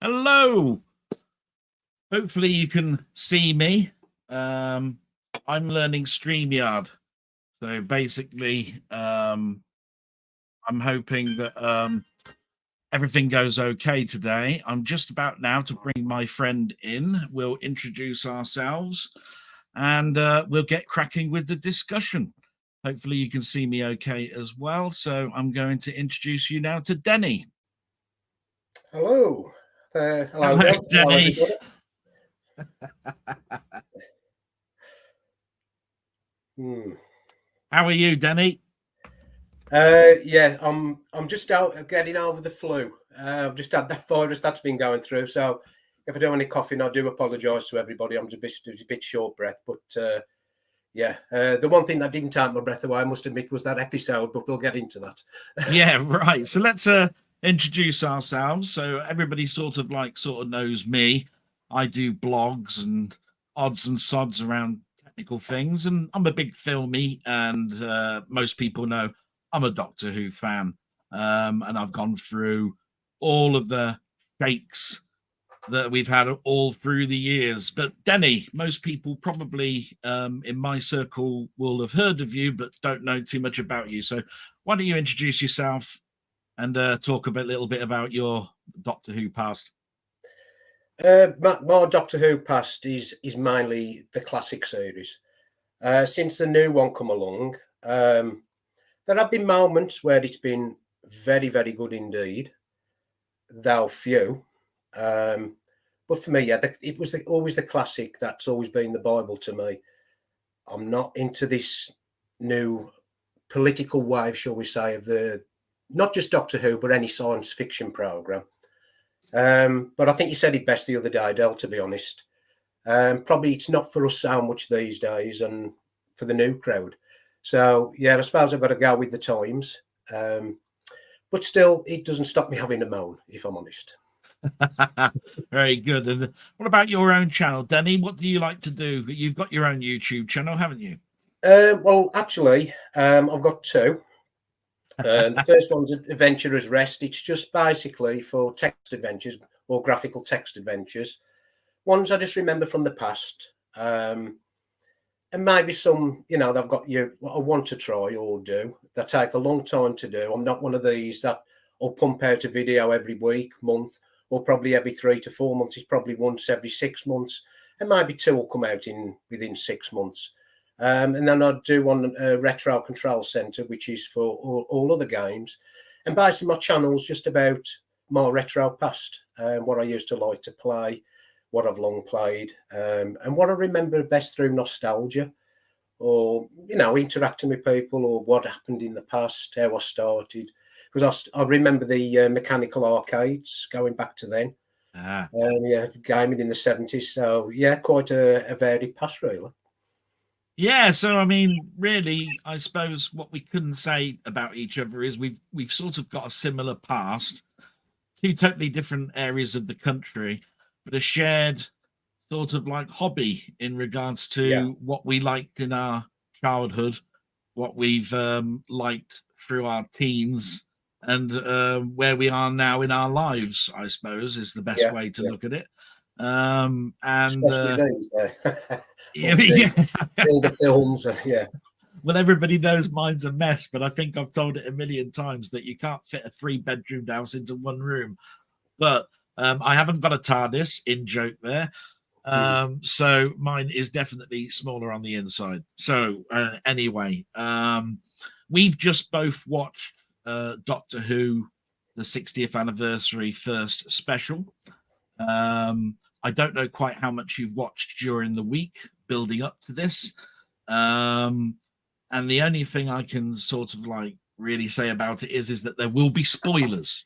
Hello. Hopefully you can see me. I'm learning StreamYard. So basically, I'm hoping that everything goes okay today. I'm just about now to bring my friend in. We'll introduce ourselves and we'll get cracking with the discussion. Hopefully you can see me okay as well. So I'm going to introduce you now to Denny. Hello. Hello, Hello, Del. Denny. Hello, How are you, Denny? Yeah, I'm just out getting over the flu. I've just had that virus that's been going through. So if I do any coughing, I do apologise to everybody. I'm a bit short breath, but yeah, the one thing that didn't take my breath away, I must admit, was that episode. But we'll get into that. Yeah, right. So let's introduce ourselves. So everybody sort of knows me. I do blogs and odds and sods around technical things, and I'm a big filmy, and most people know I'm a Doctor Who fan. And I've gone through all of the shakes that we've had all through the years. But Denny, most people probably in my circle will have heard of you, but don't know too much about you. So why don't you introduce yourself and talk a little bit about your Doctor Who past? My Doctor Who past is mainly the classic series. Since the new one come along, there have been moments where it's been very, very good indeed, though few. But for me, yeah, it was always the classic. That's always been the Bible to me. I'm not into this new political wave, shall we say, of the not just Doctor Who, but any science fiction program. But I think you said it best the other day, Del, to be honest. Probably it's not for us so much these days and for the new crowd. So, yeah, I suppose I've got to go with the times. But still, it doesn't stop me having a moan, if I'm honest. Very good. And what about your own channel, Denny? What do you like to do? You've got your own YouTube channel, haven't you? Well, actually, I've got two. The first one's Adventurer's Rest. It's just basically for text adventures or graphical text adventures. Ones I just remember from the past. And maybe some, they've got what I want to try or do that take a long time to do. I'm not one of these that will pump out a video every week, month, or probably every 3 to 4 months. It's probably once every 6 months, and maybe two will come out within 6 months. And then I do one Retro Control Center, which is for all other games. And basically, my channel's just about my retro past, what I used to like to play, what I've long played, and what I remember best through nostalgia, or interacting with people, or what happened in the past, how I started. Because I remember the mechanical arcades going back to then. Yeah, gaming in the 70s. So yeah, quite a varied past, really. Yeah, so I mean, really, I suppose what we couldn't say about each other is we've sort of got a similar past, two totally different areas of the country, but a shared sort of like hobby in regards to what we liked in our childhood, what we've liked through our teens, and where we are now in our lives, I suppose, is the best way to look at it. And especially these, yeah. all the films, yeah. Well, everybody knows mine's a mess, but I think I've told it a million times that you can't fit a 3-bedroom house into one room. But I haven't got a TARDIS, in joke there. So mine is definitely smaller on the inside. So anyway, we've just both watched Doctor Who, the 60th anniversary first special. I don't know quite how much you've watched during the week building up to this. And the only thing I can sort of like really say about it is that there will be spoilers.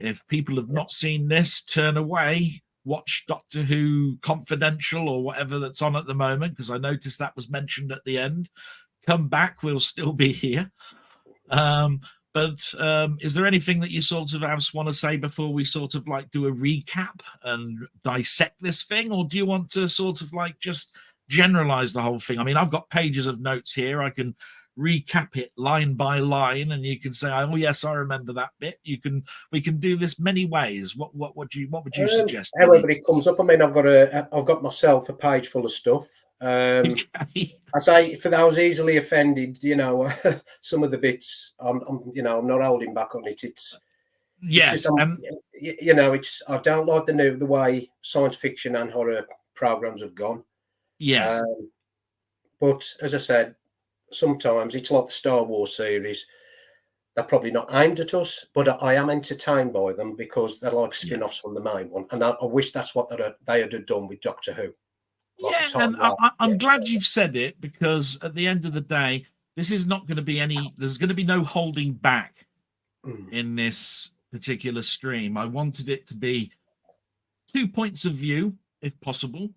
If people have not seen this, turn away, watch Doctor Who Confidential or whatever that's on at the moment, because I noticed that was mentioned at the end. Come back, we'll still be here. But is there anything that you sort of want to say before we sort of like do a recap and dissect this thing? Or do you want to sort of like just generalize the whole thing? I mean, I've got pages of notes here. I can recap it line by line, and you can say, "Oh yes, I remember that bit." We can do this many ways. What would you suggest, Denny? However it comes up. I mean, I've got myself a page full of stuff. Okay. I say for I was easily offended. You know, some of the bits. I'm not holding back on it. It's Yes, just, you know, I don't like the way science fiction and horror programs have gone. yes, But as I said, sometimes it's like the Star Wars series. They're probably not aimed at us, but I am entertained by them because they're like yeah. spin-offs from the main one. And I wish that's what they had done with Doctor Who. Like Yeah, and I'm glad you've said it, because at the end of the day, this is not going to be there's going to be no holding back in this particular stream. I wanted it to be 2 points of view, if possible,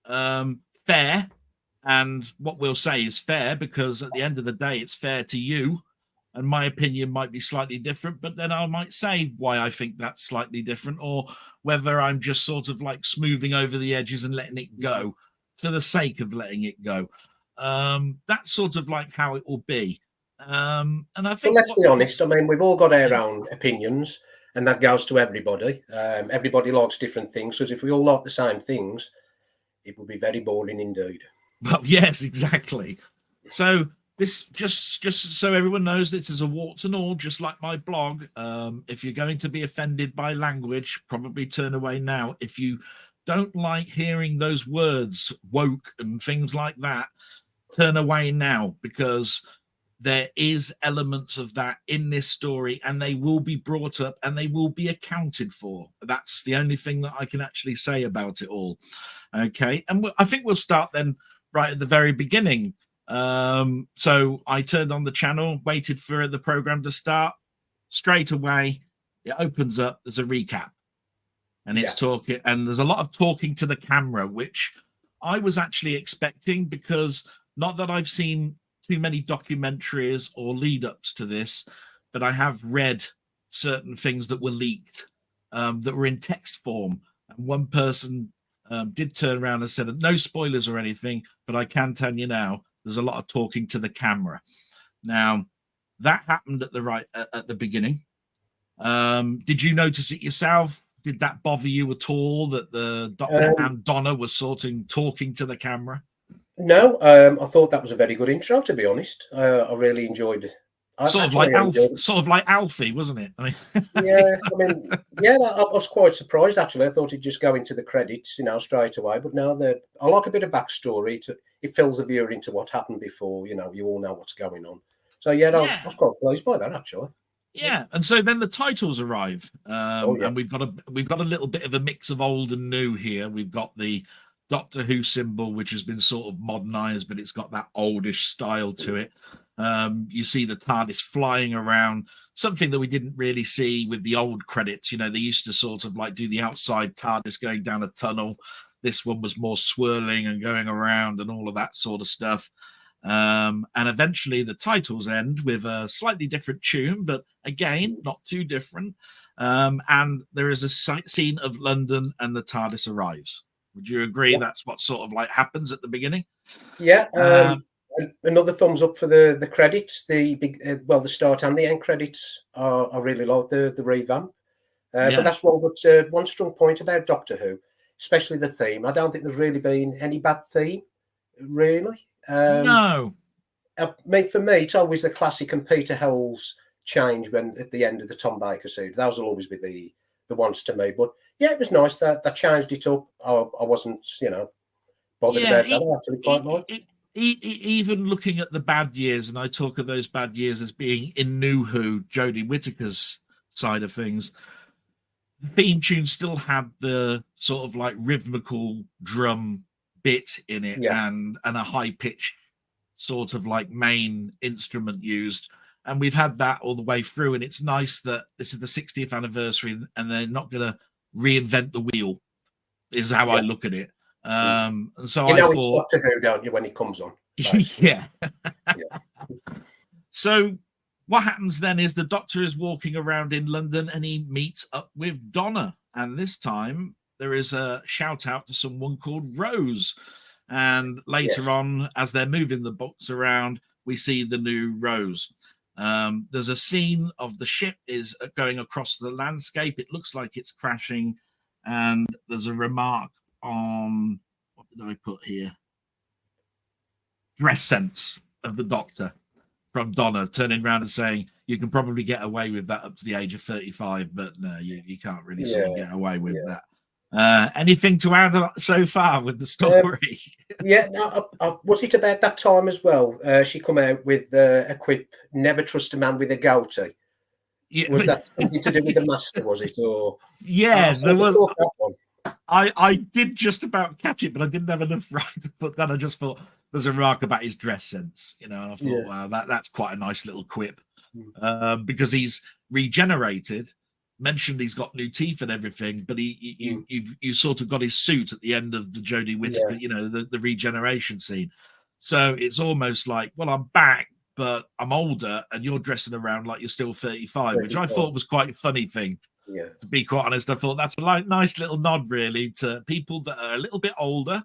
fair. And what we'll say is fair, because at the end of the day, it's fair to you. And my opinion might be slightly different, but then I might say why I think that's slightly different, or whether I'm just sort of like smoothing over the edges and letting it go for the sake of letting it go. That's sort of like how it will be. And I think, let's be honest. I mean, we've all got our own opinions, and that goes to everybody. Everybody likes different things. Because if we all like the same things, it would be very boring indeed. Well, yes, exactly. So this just so everyone knows, this is a warts and all, just like my blog. If you're going to be offended by language, probably turn away now. If you don't like hearing those words woke and things like that, turn away now, because there is elements of that in this story, and they will be brought up and they will be accounted for. That's the only thing that I can actually say about it all. Okay, and I think we'll start then right at the very beginning. So I turned on the channel, waited for the program to start. Straight away it opens up, there's a recap, and it's talking, and there's a lot of talking to the camera, which I was actually expecting, because not that I've seen too many documentaries or lead ups to this, but I have read certain things that were leaked, that were in text form, and one person did turn around and said, no spoilers or anything, but I can tell you now, there's a lot of talking to the camera. Now, that happened at the beginning. Did you notice it yourself? Did that bother you at all, that the Doctor and Donna were talking to the camera? No, I thought that was a very good intro, to be honest. I really enjoyed it. Sort of like Alfie, wasn't it? I mean, yeah, I mean, yeah, I was quite surprised, actually. I thought he'd just go into the credits, you know, straight away. But no, I like a bit of backstory. It fills the viewer into what happened before. You know, you all know what's going on. So yeah, I was quite pleased by that, actually. Yeah, and so then the titles arrive, and we've got a little bit of a mix of old and new here. We've got the Doctor Who symbol, which has been sort of modernized, but it's got that oldish style to it. You see the TARDIS flying around, something that we didn't really see with the old credits. You know, they used to sort of like do the outside TARDIS going down a tunnel. This one was more swirling and going around and all of that sort of stuff. And eventually the titles end with a slightly different tune, but again, not too different. And there is a scene of London and the TARDIS arrives. Would you agree that's what sort of like happens at the beginning? Yeah. Another thumbs up for the credits, the big, the start and the end credits. I really like the revamp. But that's one strong point about Doctor Who, especially the theme. I don't think there's really been any bad theme, really. No. I mean, for me, it's always the classic and Peter Howell's change when at the end of the Tom Baker series. Those will always be the ones to me. But yeah, it was nice that they changed it up. I wasn't, bothered about that. I actually quite liked it. Even looking at the bad years, and I talk of those bad years as being in New Who, Jodie Whittaker's side of things, the theme tune still had the sort of like rhythmical drum bit in it, and a high-pitched sort of like main instrument used. And we've had that all the way through, and it's nice that this is the 60th anniversary and they're not going to reinvent the wheel, is how I look at it. And so I thought, it's Doctor Who, don't you, when it comes on? Yeah. So what happens then is the Doctor is walking around in London and he meets up with Donna. And this time there is a shout out to someone called Rose. And later on, as they're moving the books around, we see the new Rose. There's a scene of the ship is going across the landscape. It looks like it's crashing, and there's a remark on, what did I put here? Dress sense of the Doctor from Donna, turning around and saying, you can probably get away with that up to the age of 35, but no, you can't really sort of get away with that. Anything to add so far with the story? Was it about that time as well? She come out with a quip, never trust a man with a goatee. Yeah, was that something to do with the master, was it? Or there was that one. I did just about catch it, but I didn't have enough right to put that. I just thought there's a remark about his dress sense, and I thought, wow, that's quite a nice little quip. Because he's regenerated, mentioned he's got new teeth and everything, but you sort of got his suit at the end of the Jodie Whittaker, the regeneration scene. So it's almost like, well, I'm back, but I'm older, and you're dressing around like you're still 35, which I thought was quite a funny thing. Yeah. To be quite honest, I thought that's a nice little nod, really, to people that are a little bit older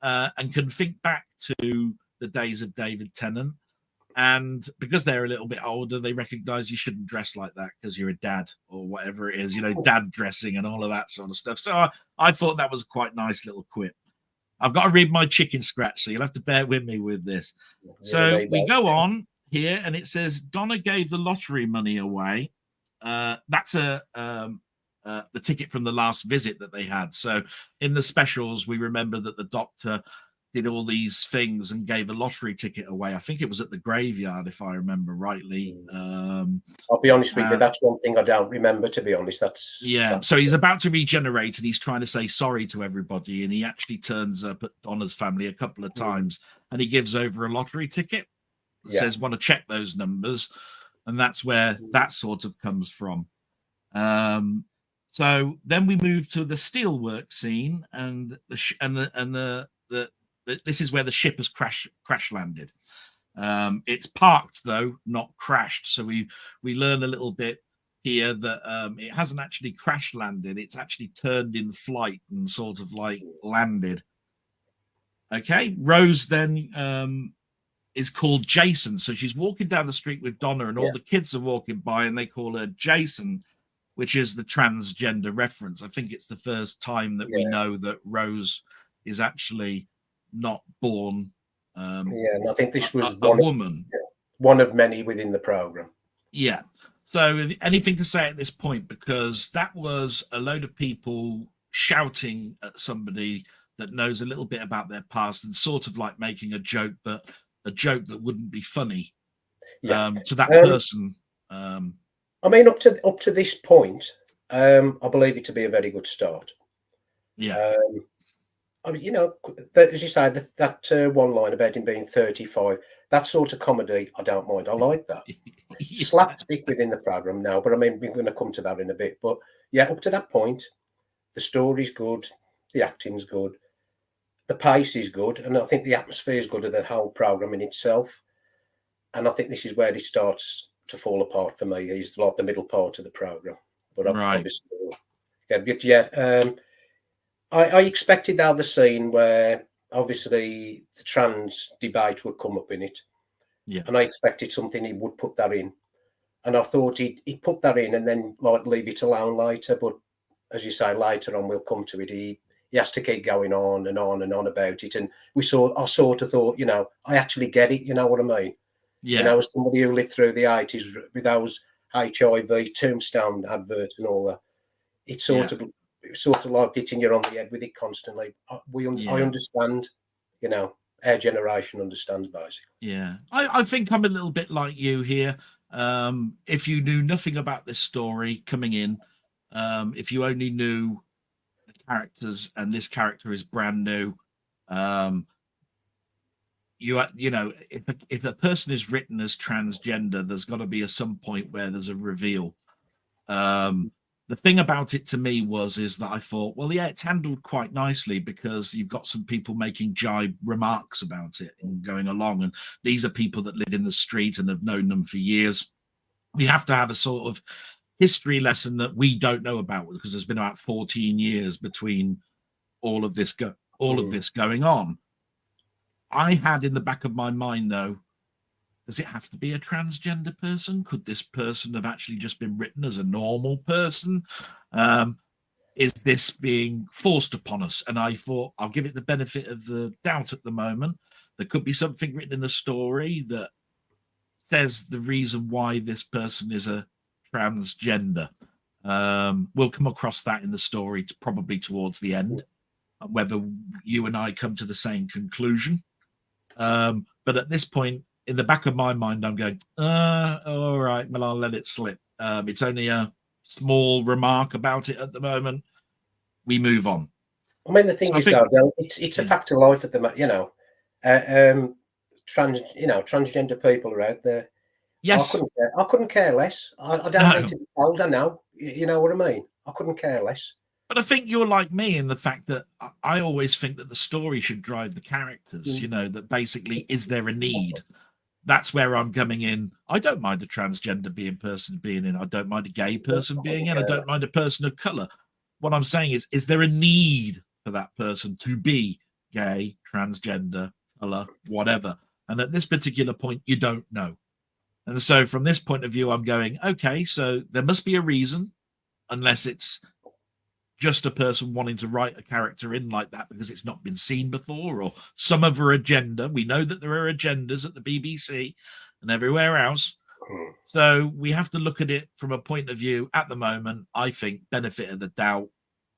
and can think back to the days of David Tennant. And because they're a little bit older, they recognize you shouldn't dress like that because you're a dad or whatever it is, dad dressing and all of that sort of stuff. So I thought that was a quite nice little quip. I've got to read my chicken scratch, so you'll have to bear with me with this. So we go on here, and it says Donna gave the lottery money away. That's the ticket from the last visit that they had. So in the specials, we remember that the Doctor did all these things and gave a lottery ticket away. I think it was at the graveyard, if I remember rightly. I'll be honest with you, that's one thing I don't remember, to be honest. So he's about to regenerate, and he's trying to say sorry to everybody, and he actually turns up at Donna's family a couple of times, and he gives over a lottery ticket that says, want to check those numbers, and that's where that sort of comes from. So then we move to the steelwork scene, and this is where the ship has crash landed. It's parked, though, not crashed. So we learn a little bit here that it hasn't actually crash landed. It's actually turned in flight and sort of like landed. Okay, Rose then is called Jason. So she's walking down the street with Donna, and all the kids are walking by, and they call her Jason, which is the transgender reference. I think it's the first time that we know that Rose is actually not born. And I think this was a woman. One of many within the program. Yeah. So anything to say at this point, because that was a load of people shouting at somebody that knows a little bit about their past and sort of like making a joke, but a joke that wouldn't be funny to that person. I mean, up to this point, I believe it to be a very good start. Yeah. I mean, as you say, that one line about him being 35, that sort of comedy, I don't mind. I like that. Slapstick within the program now, but I mean, we're going to come to that in a bit. But yeah, up to that point, the story's good, the acting's good, the pace is good, and I think the atmosphere is good of the whole program in itself. And I think this is where it starts to fall apart for me. Is like the middle part of the program, but obviously, I expected now the scene where obviously the trans debate would come up in it. Yeah. And I expected something he would put that in. And I thought he'd put that in and then like leave it alone later. But as you say, later on we'll come to it. He has to keep going on and on and on about it. And I sort of thought, I actually get it, you know what I mean? Yeah. As somebody who lived through the 80s with those HIV tombstone adverts and all that, it's sort of like hitting you on the head with it constantly. I understand, our generation understands basically. Yeah, I think I'm a little bit like you here. If you knew nothing about this story coming in, if you only knew the characters and this character is brand new, if a person is written as transgender, there's got to be some point where there's a reveal. The thing about it to me is that I thought, well, yeah, it's handled quite nicely because you've got some people making jibe remarks about it and going along. And these are people that live in the street and have known them for years. We have to have a sort of history lesson that we don't know about because there's been about 14 years between all of this going on. I had in the back of my mind, though, does it have to be a transgender person? Could this person have actually just been written as a normal person? Is this being forced upon us? And I thought I'll give it the benefit of the doubt at the moment. There could be something written in the story that says the reason why this person is a transgender. We'll come across that in the story probably towards the end, whether you and I come to the same conclusion. But at this point, in the back of my mind, I'm going, all right, well, I'll let it slip. It's only a small remark about it at the moment. We move on. I mean, the thing is, though, it's a fact of life at the moment. Transgender people are out there. Yes, I couldn't care less. I don't need to be told. I know. You know what I mean? I couldn't care less. But I think you're like me in the fact that I always think that the story should drive the characters. That basically, is there a need? That's where I'm coming in. I don't mind a transgender person being in. I don't mind a gay person being in. I don't mind a person of color. What I'm saying is there a need for that person to be gay, transgender, color, whatever? And at this particular point, you don't know. And so from this point of view, I'm going, okay, so there must be a reason, unless it's just a person wanting to write a character in like that because it's not been seen before, or some other agenda. We know that there are agendas at the BBC and everywhere else. So we have to look at it from a point of view at the moment. I think benefit of the doubt.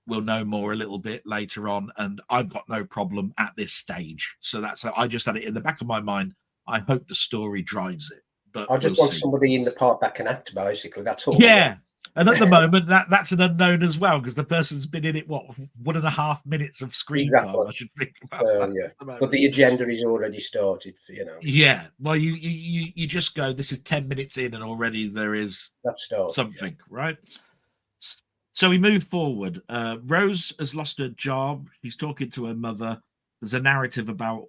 We'll know more a little bit later on, and I've got no problem at this stage. So that's how I just had it in the back of my mind. I hope the story drives it, but I just want somebody in the part that can act. Basically, that's all. Yeah. And at the moment, that's an unknown as well, because the person's been in it, 1.5 minutes of screen time. I should think about that. Yeah. But the agenda is already started, Yeah. Well, you just go, this is 10 minutes in, and already there is something, right? So we move forward. Rose has lost her job. She's talking to her mother. There's a narrative about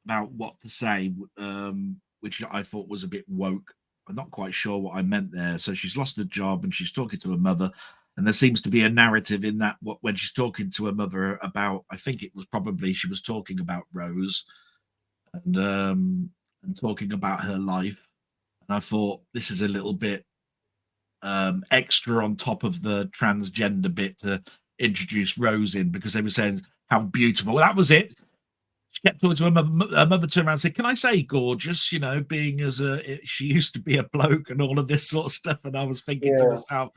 what to say, which I thought was a bit woke. I'm not quite sure what I meant there. So she's lost her job and she's talking to her mother, and there seems to be a narrative in that when she's talking to her mother about, I think it was probably she was talking about Rose and talking about her life. And I thought this is a little bit extra on top of the transgender bit to introduce Rose in, because they were saying how beautiful. Well, that was it. She kept talking to her mother turned around and said, can I say gorgeous, being she used to be a bloke and all of this sort of stuff. And I was thinking to myself,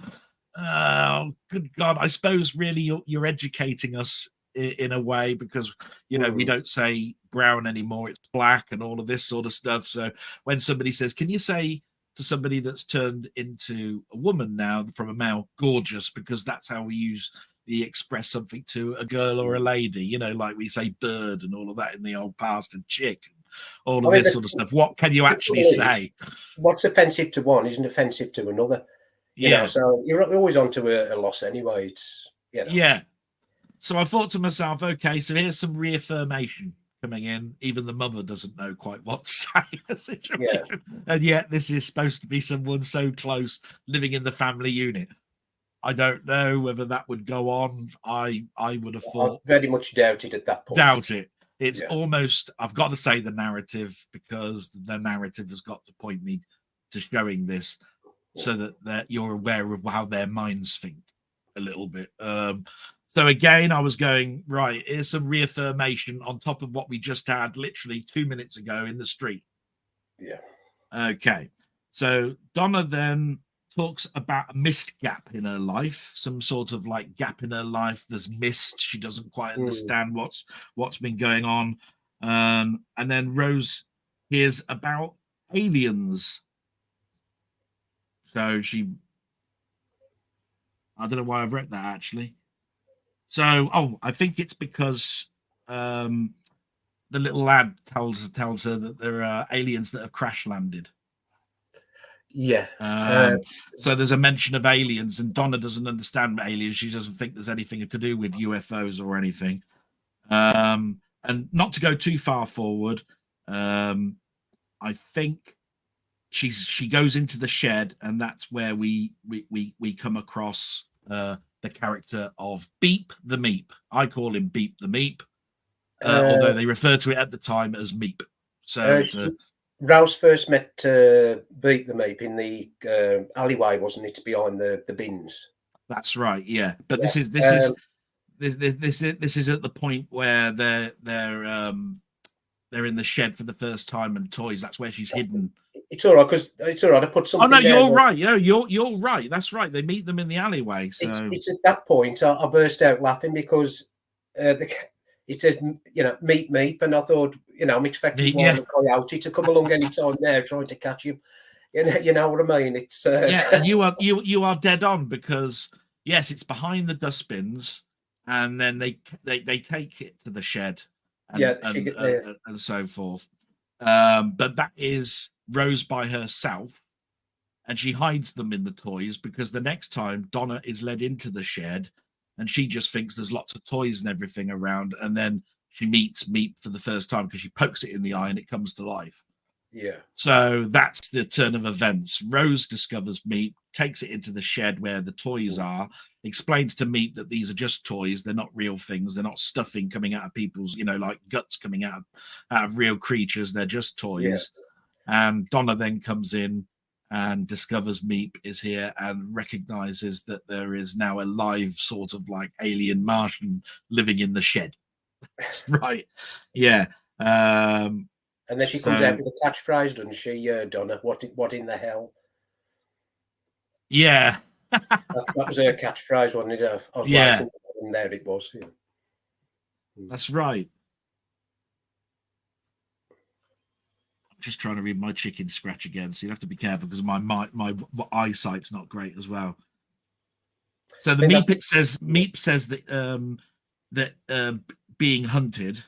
oh, good God, I suppose really you're educating us in a way, because, we don't say brown anymore, it's black and all of this sort of stuff. So when somebody says, can you say to somebody that's turned into a woman now from a male, gorgeous, because that's how we express something to a girl or a lady, like we say bird and all of that in the old past, and chick, all of this sort of stuff. What can you actually say? What's offensive to one isn't offensive to another. So you're always onto a loss anyway. It's yeah. So I thought to myself, okay, so here's some reaffirmation coming in. Even the mother doesn't know quite what to say in the situation. And yet this is supposed to be someone so close, living in the family unit. I don't know whether that would go on. I would have thought. I very much doubt it at that point. Doubt it. It's almost, I've got to say the narrative, because the narrative has got to point me to showing this, so that you're aware of how their minds think a little bit. So again, I was going, right, here's some reaffirmation on top of what we just had literally 2 minutes ago in the street. Yeah. Okay. So Donna then talks about a missed gap in her life, some sort of like gap in her life. There's mist. She doesn't quite understand what's been going on. And then Rose hears about aliens. So I don't know why I've read that actually. So, I think it's because the little lad tells her that there are aliens that have crash landed. Yeah. So there's a mention of aliens, and Donna doesn't understand aliens. She doesn't think there's anything to do with UFOs or anything. And not to go too far forward, I think she goes into the shed, and that's where we come across the character of Beep the Meep. I call him Beep the Meep, although they refer to it at the time as Meep. So it's a Rouse first met Beat the Meep in the alleyway, wasn't it, behind the bins? that's right, yeah. But Yeah. this is at the point where they're in the shed for the first time and toys. That's where she's hidden. It's all right because it's all right. I put something. Oh no, you're there right. Yeah, you're right. That's right. They meet them in the alleyway. So it's at that point I burst out laughing because it says, you know, meep, and I thought, you know, I'm expecting Wilder Coyote to come along any time now, trying to catch him. You know what I mean? It's yeah, and you are dead on, because yes, it's behind the dustbins, and then they take it to the shed, and and so forth. But that is Rose by herself, and she hides them in the toys, because the next time Donna is led into the shed, and she just thinks there's lots of toys and everything around, and then she meets Meep for the first time because she pokes it in the eye and it comes to life. Yeah. So that's the turn of events. Rose discovers Meep, takes it into the shed where the toys are, explains to Meep that these are just toys. They're not real things. They're not stuffing coming out of people's, you know, like guts coming out of real creatures. They're just toys. Yeah. And Donna then comes in and discovers Meep is here and recognizes that there is now a live sort of like alien Martian living in the shed. That's right. Yeah. And then she comes out with a catchphrase, doesn't she, Donna? What in the hell? Yeah. that was her catchphrase, wasn't it? I was waiting, and there it was. Yeah. That's right. I'm just trying to read my chicken scratch again, so you have to be careful because my eyesight's not great as well. So the Meep says that being hunted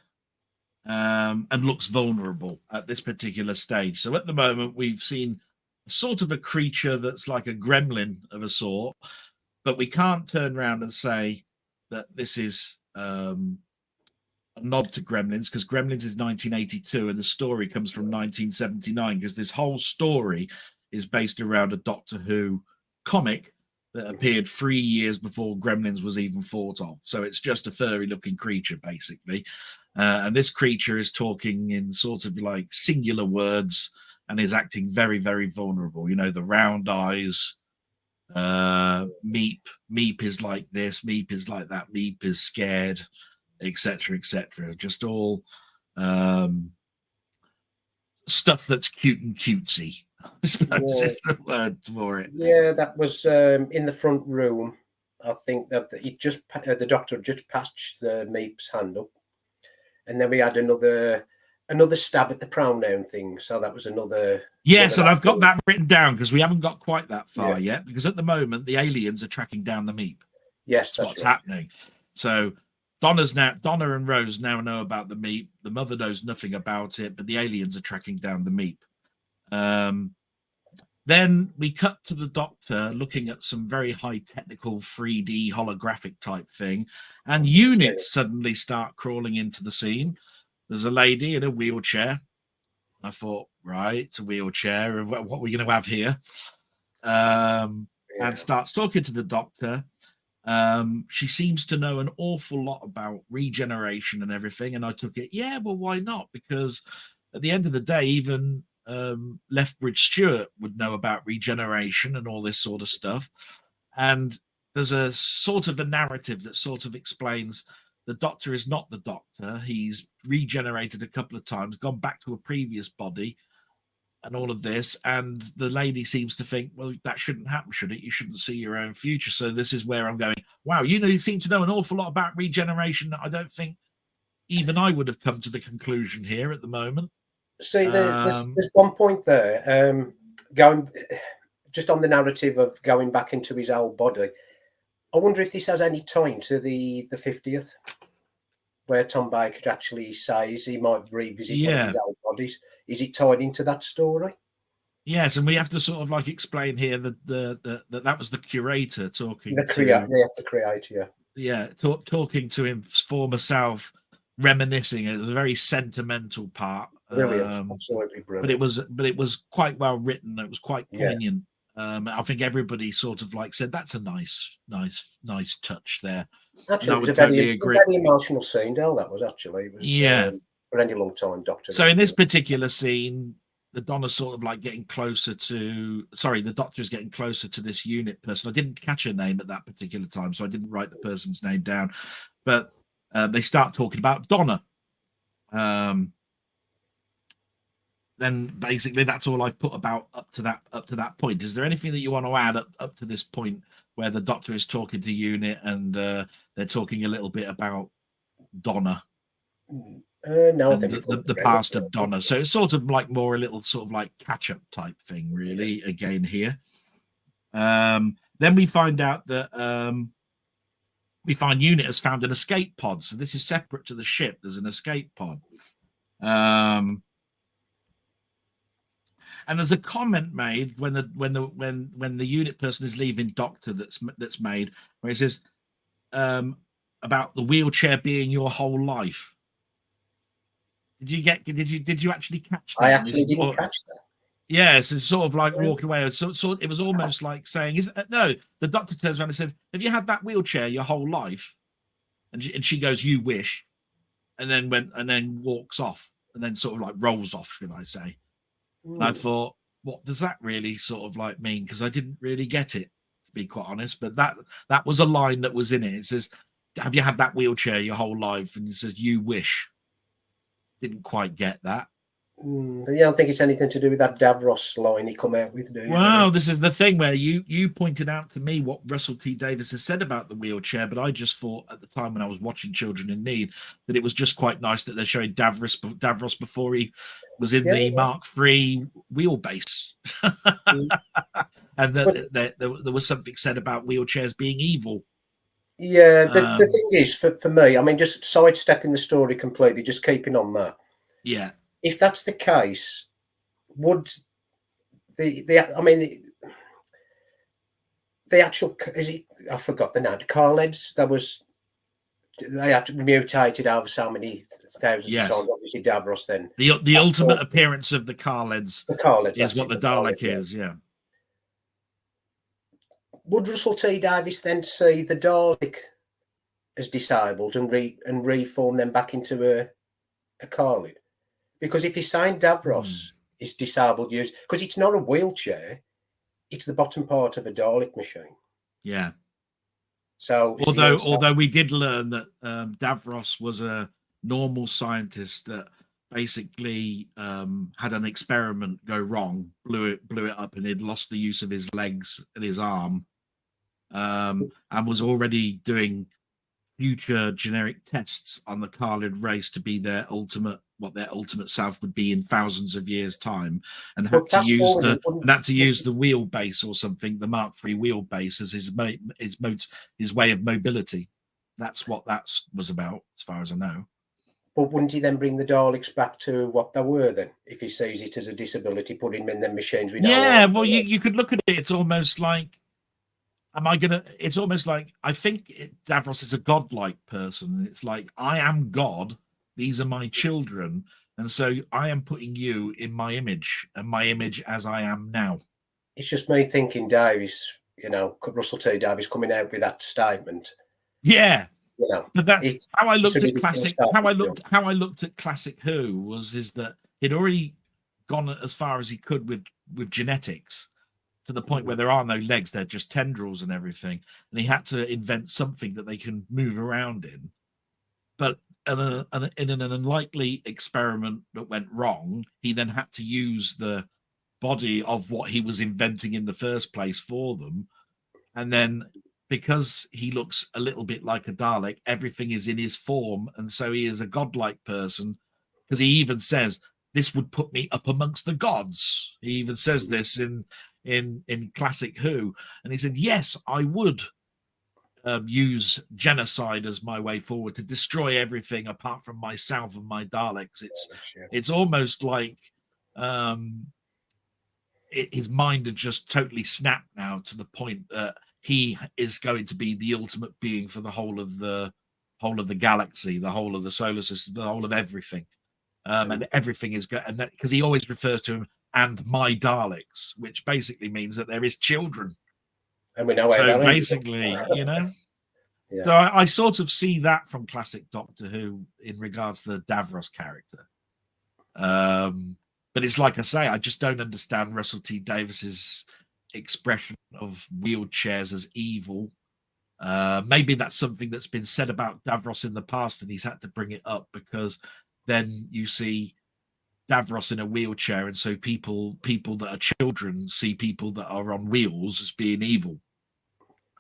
and looks vulnerable at this particular stage. So at the moment, we've seen sort of a creature that's like a gremlin of a sort, but we can't turn around and say that this is a nod to Gremlins, because Gremlins is 1982 and the story comes from 1979, because this whole story is based around a Doctor Who comic that appeared 3 years before Gremlins was even thought of. So it's just a furry looking creature, basically. And this creature is talking in sort of like singular words and is acting very, very vulnerable. You know, the round eyes, Meep is like this, Meep is like that, Meep is scared, etc., etc. Just all stuff that's cute and cutesy, I suppose is the word for it. Yeah, that was in the front room. I think that the doctor just patched the Meep's hand up, and then we had another stab at the pronoun thing. So that was another. Yes, and I've got that written down because we haven't got quite that far yet. Because at the moment, the aliens are tracking down the Meep. Yes, that's what's happening. So Donna and Rose now know about the Meep. The mother knows nothing about it, but the aliens are tracking down the Meep. Then we cut to the Doctor looking at some very high technical 3D holographic type thing, and units suddenly start crawling into the scene. There's a lady in a wheelchair. I thought, right, it's a wheelchair. What are we going to have here? And starts talking to the Doctor. She seems to know an awful lot about regeneration and everything. And I took it, yeah, well, why not? Because at the end of the day, even Lethbridge Stewart would know about regeneration and all this sort of stuff. And there's a sort of a narrative that sort of explains the Doctor is not the Doctor. He's regenerated a couple of times, gone back to a previous body and all of this. And the lady seems to think, well, that shouldn't happen, should it? You shouldn't see your own future. So this is where I'm going, wow, you seem to know an awful lot about regeneration. I don't think even I would have come to the conclusion here at the moment. See, there's one point there, going just on the narrative of going back into his old body. I wonder if this has any tie to the 50th, where Tom Baker actually says he might revisit one of his old bodies. Is it tied into that story? Yes, and we have to sort of like explain here that that was the curator talking the creator, talking to his former self, reminiscing. It was a very sentimental part. Brilliant, absolutely brilliant. But it was quite well written. It was quite poignant. I think everybody sort of like said that's a nice touch there. Actually, it was a very emotional scene, Del. That was actually. It was, for any long time, Doctor. So in this particular scene, the Donna's sort of like getting closer to, sorry, the Doctor is getting closer to this unit person. I didn't catch her name at that particular time, so I didn't write the person's name down. But they start talking about Donna. Then basically that's all I've put about up to that point. Is there anything that you want to add up to this point where the Doctor is talking to Unit and they're talking a little bit about Donna? No, I think the past of Donna. So it's sort of like more a little sort of like catch-up type thing, really, again here. Then we find out that we find Unit has found an escape pod. So this is separate to the ship. There's an escape pod. And there's a comment made when the Unit person is leaving Doctor that's made where he says about the wheelchair being your whole life. Did you actually catch that? I actually didn't catch that. Yes, it's sort of like walking away. So it was almost like saying, no, the Doctor turns around and said, have you had that wheelchair your whole life? And she goes, you wish. And then walks off and then sort of like rolls off, should I say. And I thought, what does that really sort of like mean? Because I didn't really get it, to be quite honest. But that was a line that was in it. It says, have you had that wheelchair your whole life? And it says, you wish. Didn't quite get that. You don't think it's anything to do with that Davros line he come out with, do you? Well, this is the thing where you pointed out to me what Russell T Davies has said about the wheelchair, but I just thought at the time when I was watching Children in Need that it was just quite nice that they're showing Davros before he was in the Mark III wheelbase. And that there was something said about wheelchairs being evil. Yeah, the thing is, for me, I mean, just sidestepping the story completely, just keeping on that. Yeah. If that's the case, would the actual, is it, I forgot the name, the Carleds, they had mutated over so many thousands of times, obviously Davros then. The ultimate appearance of the Carleds is what the Dalek is, yeah. Would Russell T Davies then see the Dalek as disabled and reform them back into a Carled? Because if he's saying Davros is disabled, because it's not a wheelchair, it's the bottom part of a Dalek machine. Yeah. So although we did learn that Davros was a normal scientist that basically had an experiment go wrong, blew it up, and he'd lost the use of his legs and his arm, and was already doing future generic tests on the Carlid race to be what their ultimate self would be in thousands of years' time, and had to use the wheelbase or something, the Mark III wheelbase, as his way of mobility. That's what that was about, as far as I know. But wouldn't he then bring the Daleks back to what they were then, if he sees it as a disability, putting them in them machines? Well, you could look at it. It's almost like, it's almost like, I think Davros is a godlike person. It's like, I am God. These are my children. And so I am putting you in my image, and my image as I am now. It's just me thinking Davies, Russell T Davies coming out with that statement. Yeah. But that's how I looked at classic. How I looked at Classic Who is that he'd already gone as far as he could with genetics, to the point where there are no legs, they're just tendrils and everything, and he had to invent something that they can move around in. But in an unlikely experiment that went wrong, he then had to use the body of what he was inventing in the first place for them, and then because he looks a little bit like a Dalek, everything is in his form, and so he is a godlike person, because he even says, this would put me up amongst the gods. He even says this in Classic Who, and he said, yes, I would use genocide as my way forward to destroy everything apart from myself and my Daleks. It's almost like his mind had just totally snapped now, to the point that he is going to be the ultimate being for the whole of the galaxy, the whole of the solar system, the whole of everything. And everything is good, and because he always refers to him and my Daleks, which basically means that there is children. And we know so basically, Yeah. So I sort of see that from classic Doctor Who in regards to the Davros character. But it's like I say, I just don't understand Russell T Davis's expression of wheelchairs as evil. Maybe that's something that's been said about Davros in the past, and he's had to bring it up because then you see Davros in a wheelchair, and so people that are children see people that are on wheels as being evil.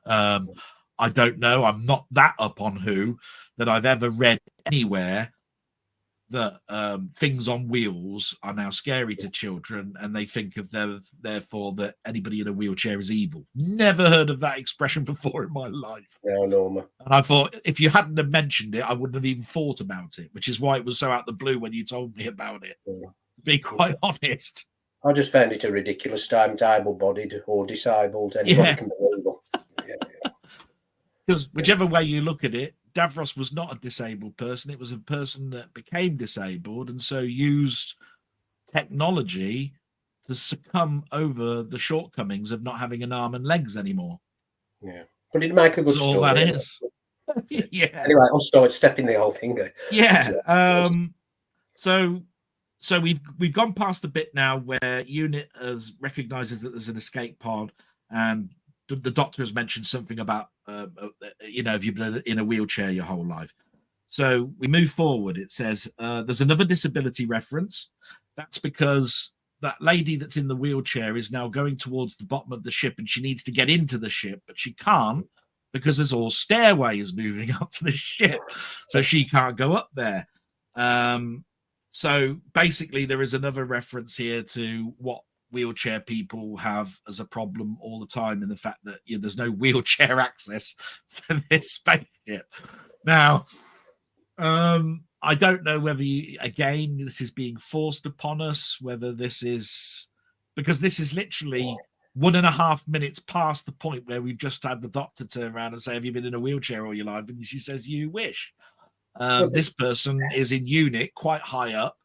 I don't know. I'm not that up on Who that I've ever read anywhere that things on wheels are now scary to children, and they think of therefore that anybody in a wheelchair is evil. Never heard of that expression before in my life. No, Norma. And I thought if you hadn't have mentioned it, I wouldn't have even thought about it, which is why it was so out the blue when you told me about it. Yeah. To be quite honest. I just found it a ridiculous times, able-bodied or disabled. Anybody can be evil. Because whichever way you look at it, Davros was not a disabled person. It was a person that became disabled and so used technology to succumb over the shortcomings of not having an arm and legs anymore. Yeah. But it'd make a good That's story. all that is. Yeah. Anyway, I'll start stepping the whole finger. Yeah. So we've gone past a bit now where Unit recognizes that there's an escape pod, and the Doctor has mentioned something about if you've been in a wheelchair your whole life. So we move forward. It says there's another disability reference. That's because that lady that's in the wheelchair is now going towards the bottom of the ship, and she needs to get into the ship, but she can't because there's all stairways moving up to the ship, so she can't go up there. So basically, there is another reference here to what wheelchair people have as a problem all the time, in the fact that there's no wheelchair access to this spaceship. Now, I don't know whether this is being forced upon us, whether this is because this is literally 1.5 minutes past the point where we've just had the Doctor turn around and say, "Have you been in a wheelchair all your life?" And she says, "You wish." This person is in unit quite high up,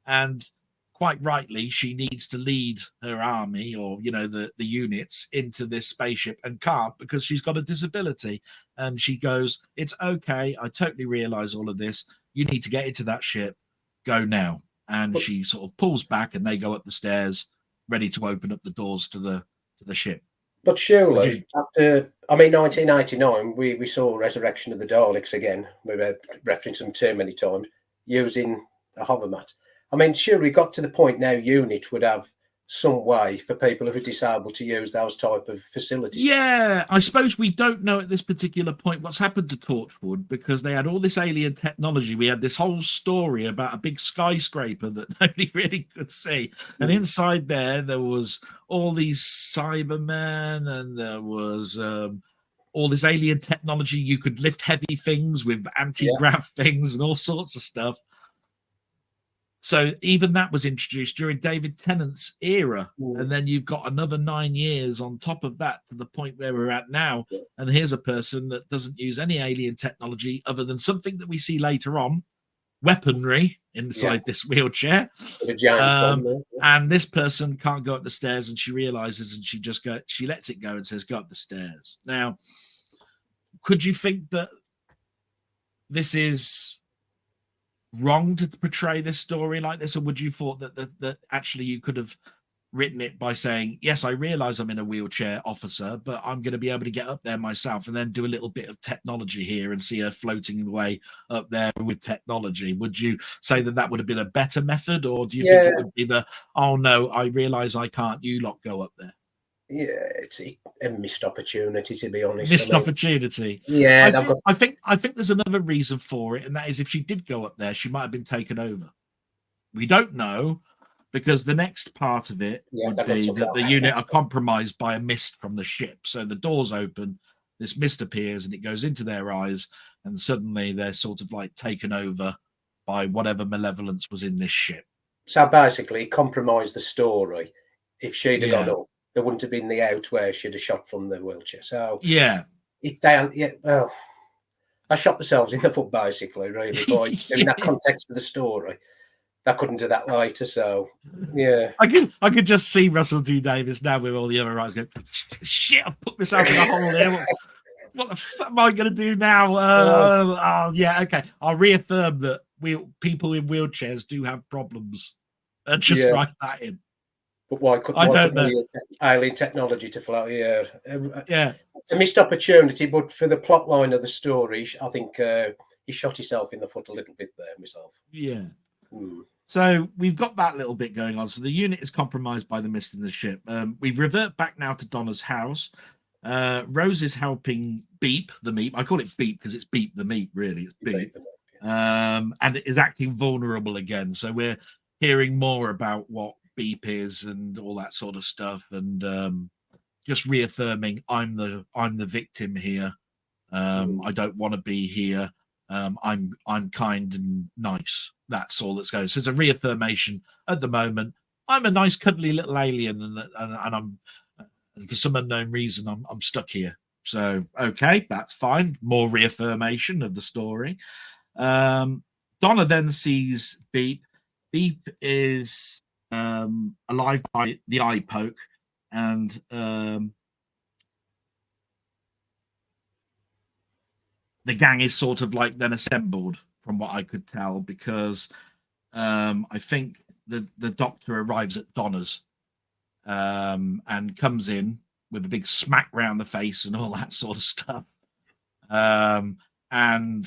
and quite rightly, she needs to lead her army or the units into this spaceship and can't because she's got a disability. And she goes, "It's okay. I totally realize all of this. You need to get into that ship. Go now." And she sort of pulls back, and they go up the stairs, ready to open up the doors to the ship. But surely, after 1989, we saw Resurrection of the Daleks again. We've referenced them too many times using a hover mat. I mean, sure, we got to the point now Unit would have some way for people who are disabled to use those type of facilities. Yeah, I suppose we don't know at this particular point what's happened to Torchwood, because they had all this alien technology. We had this whole story about a big skyscraper that nobody really could see. And inside there was all these Cybermen, and there was all this alien technology. You could lift heavy things with anti-grav things and all sorts of stuff. So even that was introduced during David Tennant's era. And then you've got another 9 years on top of that to the point where we're at now. And here's a person that doesn't use any alien technology other than something that we see later on, weaponry inside this wheelchair. And this person can't go up the stairs, and she realizes, and she lets it go and says, "Go up the stairs." Now, could you think that this is wrong to portray this story like this, or would you thought that actually you could have written it by saying, "Yes, I realize I'm in a wheelchair, officer, but I'm going to be able to get up there myself," and then do a little bit of technology here and see her floating away up there with technology? Would you say that would have been a better method, or do you think it would be "Oh no, I realize I can't, you lot go up there"? Yeah, it's a missed opportunity, to be honest. Missed opportunity. Yeah, I think there's another reason for it, and that is if she did go up there, she might have been taken over. We don't know, because the next part of it would be that the unit are compromised by a mist from the ship. So the doors open, this mist appears, and it goes into their eyes, and suddenly they're sort of like taken over by whatever malevolence was in this ship. So basically, it compromised the story. If she'd have gone up, there wouldn't have been the out where she'd have shot from the wheelchair. So well, I shot themselves in the foot, basically, really, by in that context of the story. I couldn't do that later, so yeah. I could just see Russell T Davies now with all the other writers going, "Shit, I've put myself in a hole there. what the fuck am I going to do now? Yeah, okay. I'll reaffirm that people in wheelchairs do have problems. Just write that in. But why I don't know. Alien technology to float? Yeah, Yeah, a missed opportunity. But for the plot line of the story, I think he shot himself in the foot a little bit there. Myself. yeah. Hmm. So we've got that little bit going on. So the unit is compromised by the mist in the ship. We revert back now to Donna's house. Rose is helping Beep the Meep. I call it Beep because it's Beep the Meep, really. It's Beep. And it is acting vulnerable again. So we're hearing more about what Beep is and all that sort of stuff. And just reaffirming I'm the victim here. I don't want to be here. I'm kind and nice. That's all that's going. So it's a reaffirmation at the moment. I'm a nice, cuddly little alien, and I'm for some unknown reason I'm stuck here. So okay, that's fine. More reaffirmation of the story. Donna then sees Beep. Beep is alive by the eye poke, and the gang is sort of like then assembled, from what I could tell, because I think the doctor arrives at Donna's and comes in with a big smack round the face and all that sort of stuff. And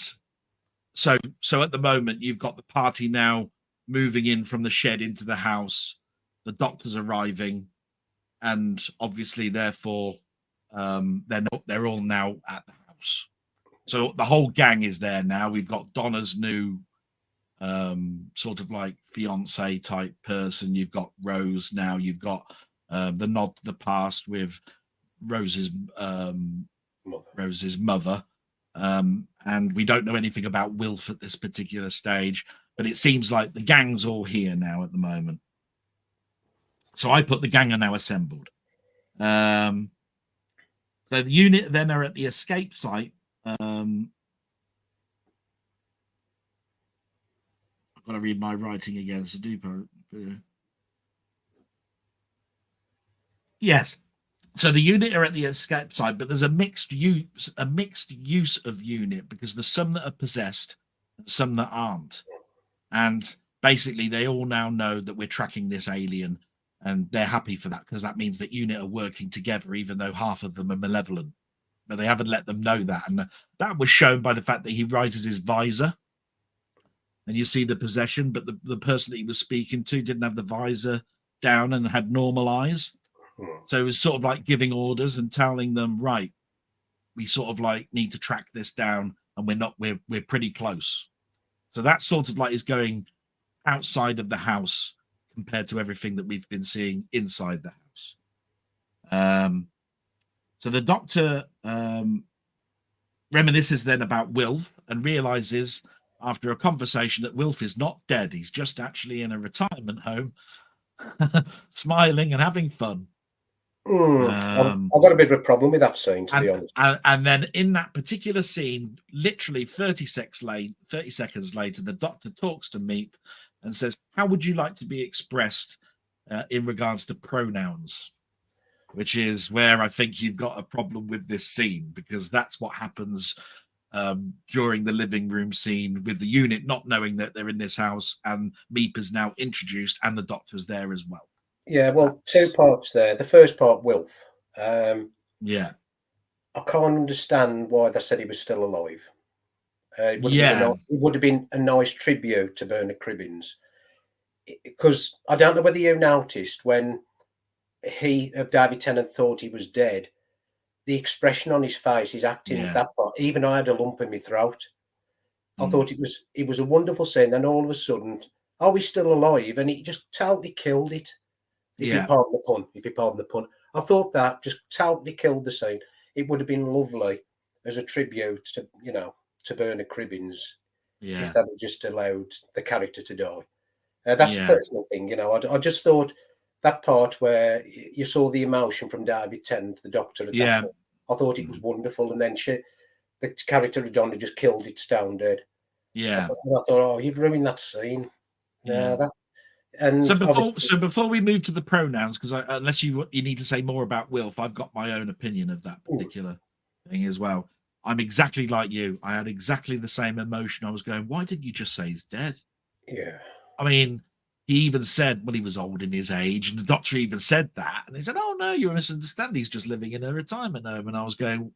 so at the moment, you've got the party now moving in from the shed into the house. The doctor's arriving, and obviously, therefore, they're all now at the house. So the whole gang is there now. We've got Donna's new sort of like fiance type person. You've got Rose now. You've got the nod to the past with Rose's mother. And we don't know anything about Wilf at this particular stage, but it seems like the gang's all here now at the moment. So I put the gang are now assembled. So the unit then are at the escape site. I've got to read my writing again. So yes. So the unit are at the escape site, but there's a mixed use of unit because there's some that are possessed and some that aren't. And basically they all now know that we're tracking this alien, and they're happy for that because that means that unit are working together, even though half of them are malevolent. But they haven't let them know that. And that was shown by the fact that he raises his visor and you see the possession, but the person that he was speaking to didn't have the visor down and had normal eyes. So it was sort of like giving orders and telling them, right, we sort of like need to track this down, and we're pretty close. So that sort of like is going outside of the house compared to everything that we've been seeing inside the house. So the doctor reminisces then about Wilf and realizes after a conversation that Wilf is not dead. He's just actually in a retirement home, smiling and having fun. I've got a bit of a problem with that scene, to be honest. And then in that particular scene, literally 30 seconds later, the doctor talks to Meep and says, how would you like to be expressed in regards to pronouns? Which is where I think you've got a problem with this scene, because that's what happens during the living room scene with the unit not knowing that they're in this house, and Meep is now introduced and the doctor's there as well. Yeah, well, two parts there. The first part, Wilf. Yeah. I can't understand why they said he was still alive. It would have been a nice tribute to Bernard Cribbins. Because I don't know whether you noticed when David Tennant thought he was dead, the expression on his face, his acting, that part, even I had a lump in my throat. I thought it was a wonderful scene. Then all of a sudden, he's still alive, and he just totally killed it. If you pardon the pun. I thought that just totally killed the scene. It would have been lovely as a tribute to, to Bernard Cribbins, if that had just allowed the character to die. That's a personal thing, I just thought that part where you saw the emotion from David Tennant, the doctor, at that point, I thought it was wonderful. And then the character of Donna just killed it stone dead. Yeah. I thought, you've ruined that scene. Yeah. And so before we move to the pronouns, because unless you need to say more about Wilf, I've got my own opinion of that particular thing as well. I'm exactly like you. I had exactly the same emotion. I was going, why didn't you just say he's dead? Yeah. I mean, he even said, well, he was old in his age, and the doctor even said that. And they said, oh, no, you're misunderstanding. He's just living in a retirement home. And I was going,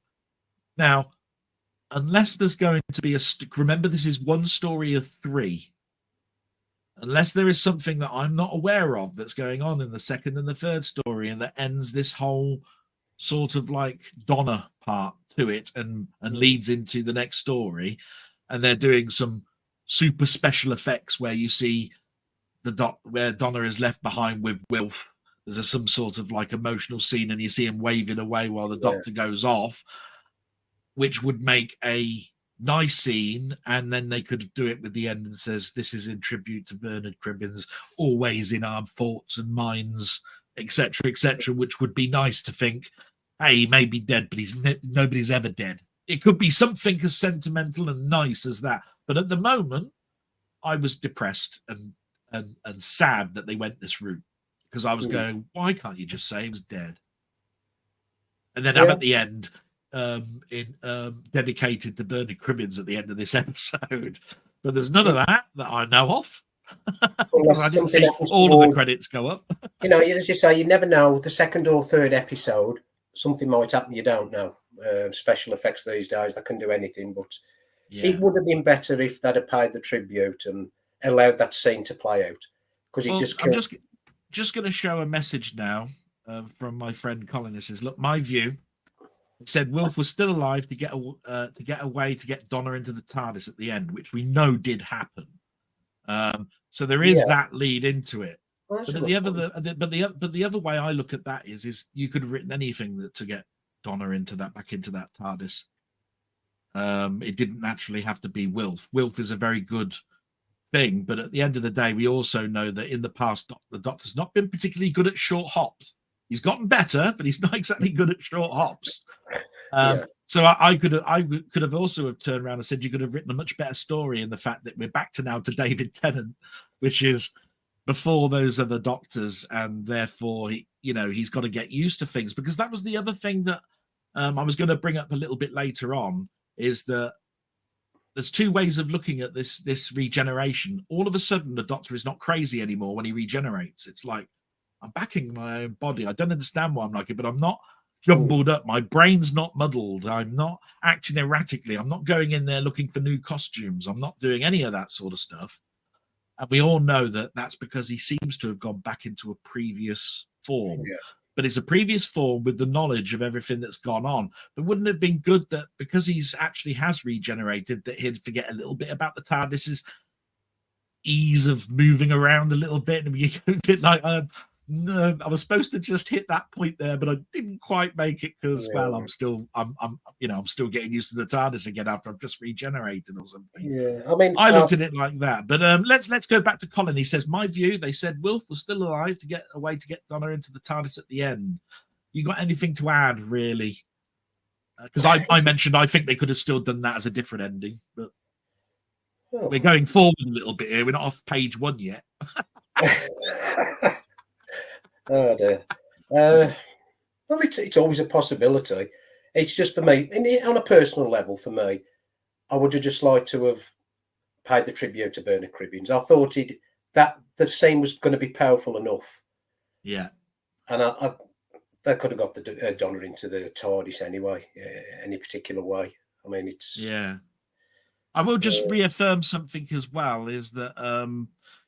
now, unless there's going to be remember, this is one story of 3. Unless there is something that I'm not aware of that's going on in the second and the third story and that ends this whole sort of like Donna part to it and leads into the next story, and they're doing some super special effects where you see where Donna is left behind with Wilf. There's some sort of like emotional scene and you see him waving away while the doctor goes off, which would make a nice scene. And then they could do it with the end and says, this is in tribute to Bernard Cribbins, always in our thoughts and minds, etc., which would be nice to think, hey, he may be dead, but nobody's ever dead. It could be something as sentimental and nice as that. But at the moment, I was depressed and sad that they went this route, because I was going, why can't you just say he was dead? And then have at the end dedicated to Bernard Cribbins at the end of this episode. But there's none of that I know of. I didn't see all of the credits go up. As you say, you never know. The second or third episode, something might happen you don't know. Special effects these days, that can do anything. But it would have been better if they'd have paid the tribute and allowed that scene to play out. Because I'm just going to show a message now from my friend Colin. It says, look, my view. It said Wilf was still alive to get away to get Donna into the TARDIS at the end, which we know did happen. So there is that lead into it. But the other way I look at that is you could have written anything to get Donna back into that TARDIS. It didn't naturally have to be Wilf. Wilf is a very good thing, but at the end of the day, we also know that in the past, the Doctor's not been particularly good at short hops. He's gotten better, but he's not exactly good at short hops. So I could have also have turned around and said you could have written a much better story in the fact that we're back to David Tennant, which is before those other Doctors, and therefore he's got to get used to things, because that was the other thing that I was going to bring up a little bit later on, is that there's 2 ways of looking at this regeneration. All of a sudden, the Doctor is not crazy anymore when he regenerates. It's like, I'm back in my own body. I don't understand why I'm like it, but I'm not jumbled up. My brain's not muddled. I'm not acting erratically. I'm not going in there looking for new costumes. I'm not doing any of that sort of stuff. And we all know that that's because he seems to have gone back into a previous form. But it's a previous form with the knowledge of everything that's gone on. But wouldn't it have been good that because he's actually has regenerated, that he'd forget a little bit about the TARDIS's ease of moving around a little bit and be a bit like, no, I was supposed to just hit that point there, but I didn't quite make it because, I'm still getting used to the TARDIS again after I've just regenerated or something. Yeah, I looked at it like that. But let's go back to Colin. He says, my view, they said Wilf was still alive to get away to get Donna into the TARDIS at the end. You got anything to add, really? Because I mentioned I think they could have still done that as a different ending, but we're going forward a little bit here. We're not off page 1 yet. Oh dear. Well, it's always a possibility. It's just for me, on a personal level, for me, I would have just liked to have paid the tribute to Bernard Cribbins. I thought that the scene was going to be powerful enough. Yeah. And they could have got the Donna into the TARDIS anyway, any particular way. I mean, it's... Yeah. I will just reaffirm something as well, is that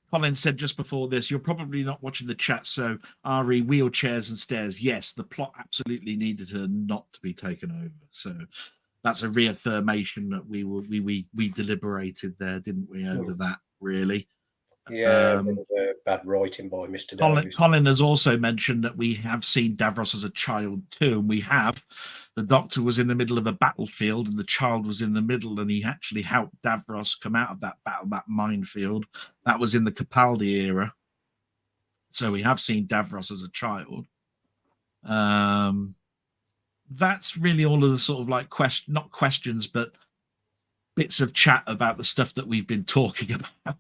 Colin said just before this, you're probably not watching the chat, so RE, wheelchairs and stairs. Yes, the plot absolutely needed to not to be taken over. So that's a reaffirmation that we deliberated there, didn't we, over that, really? Yeah, bad writing by Mr. Davies. Colin has also mentioned that we have seen Davros as a child too, and we have. The Doctor was in the middle of a battlefield and the child was in the middle, and he actually helped Davros come out of that battle, that minefield. That was in the Capaldi era. So we have seen Davros as a child. That's really all of the sort of like not questions, but bits of chat about the stuff that we've been talking about.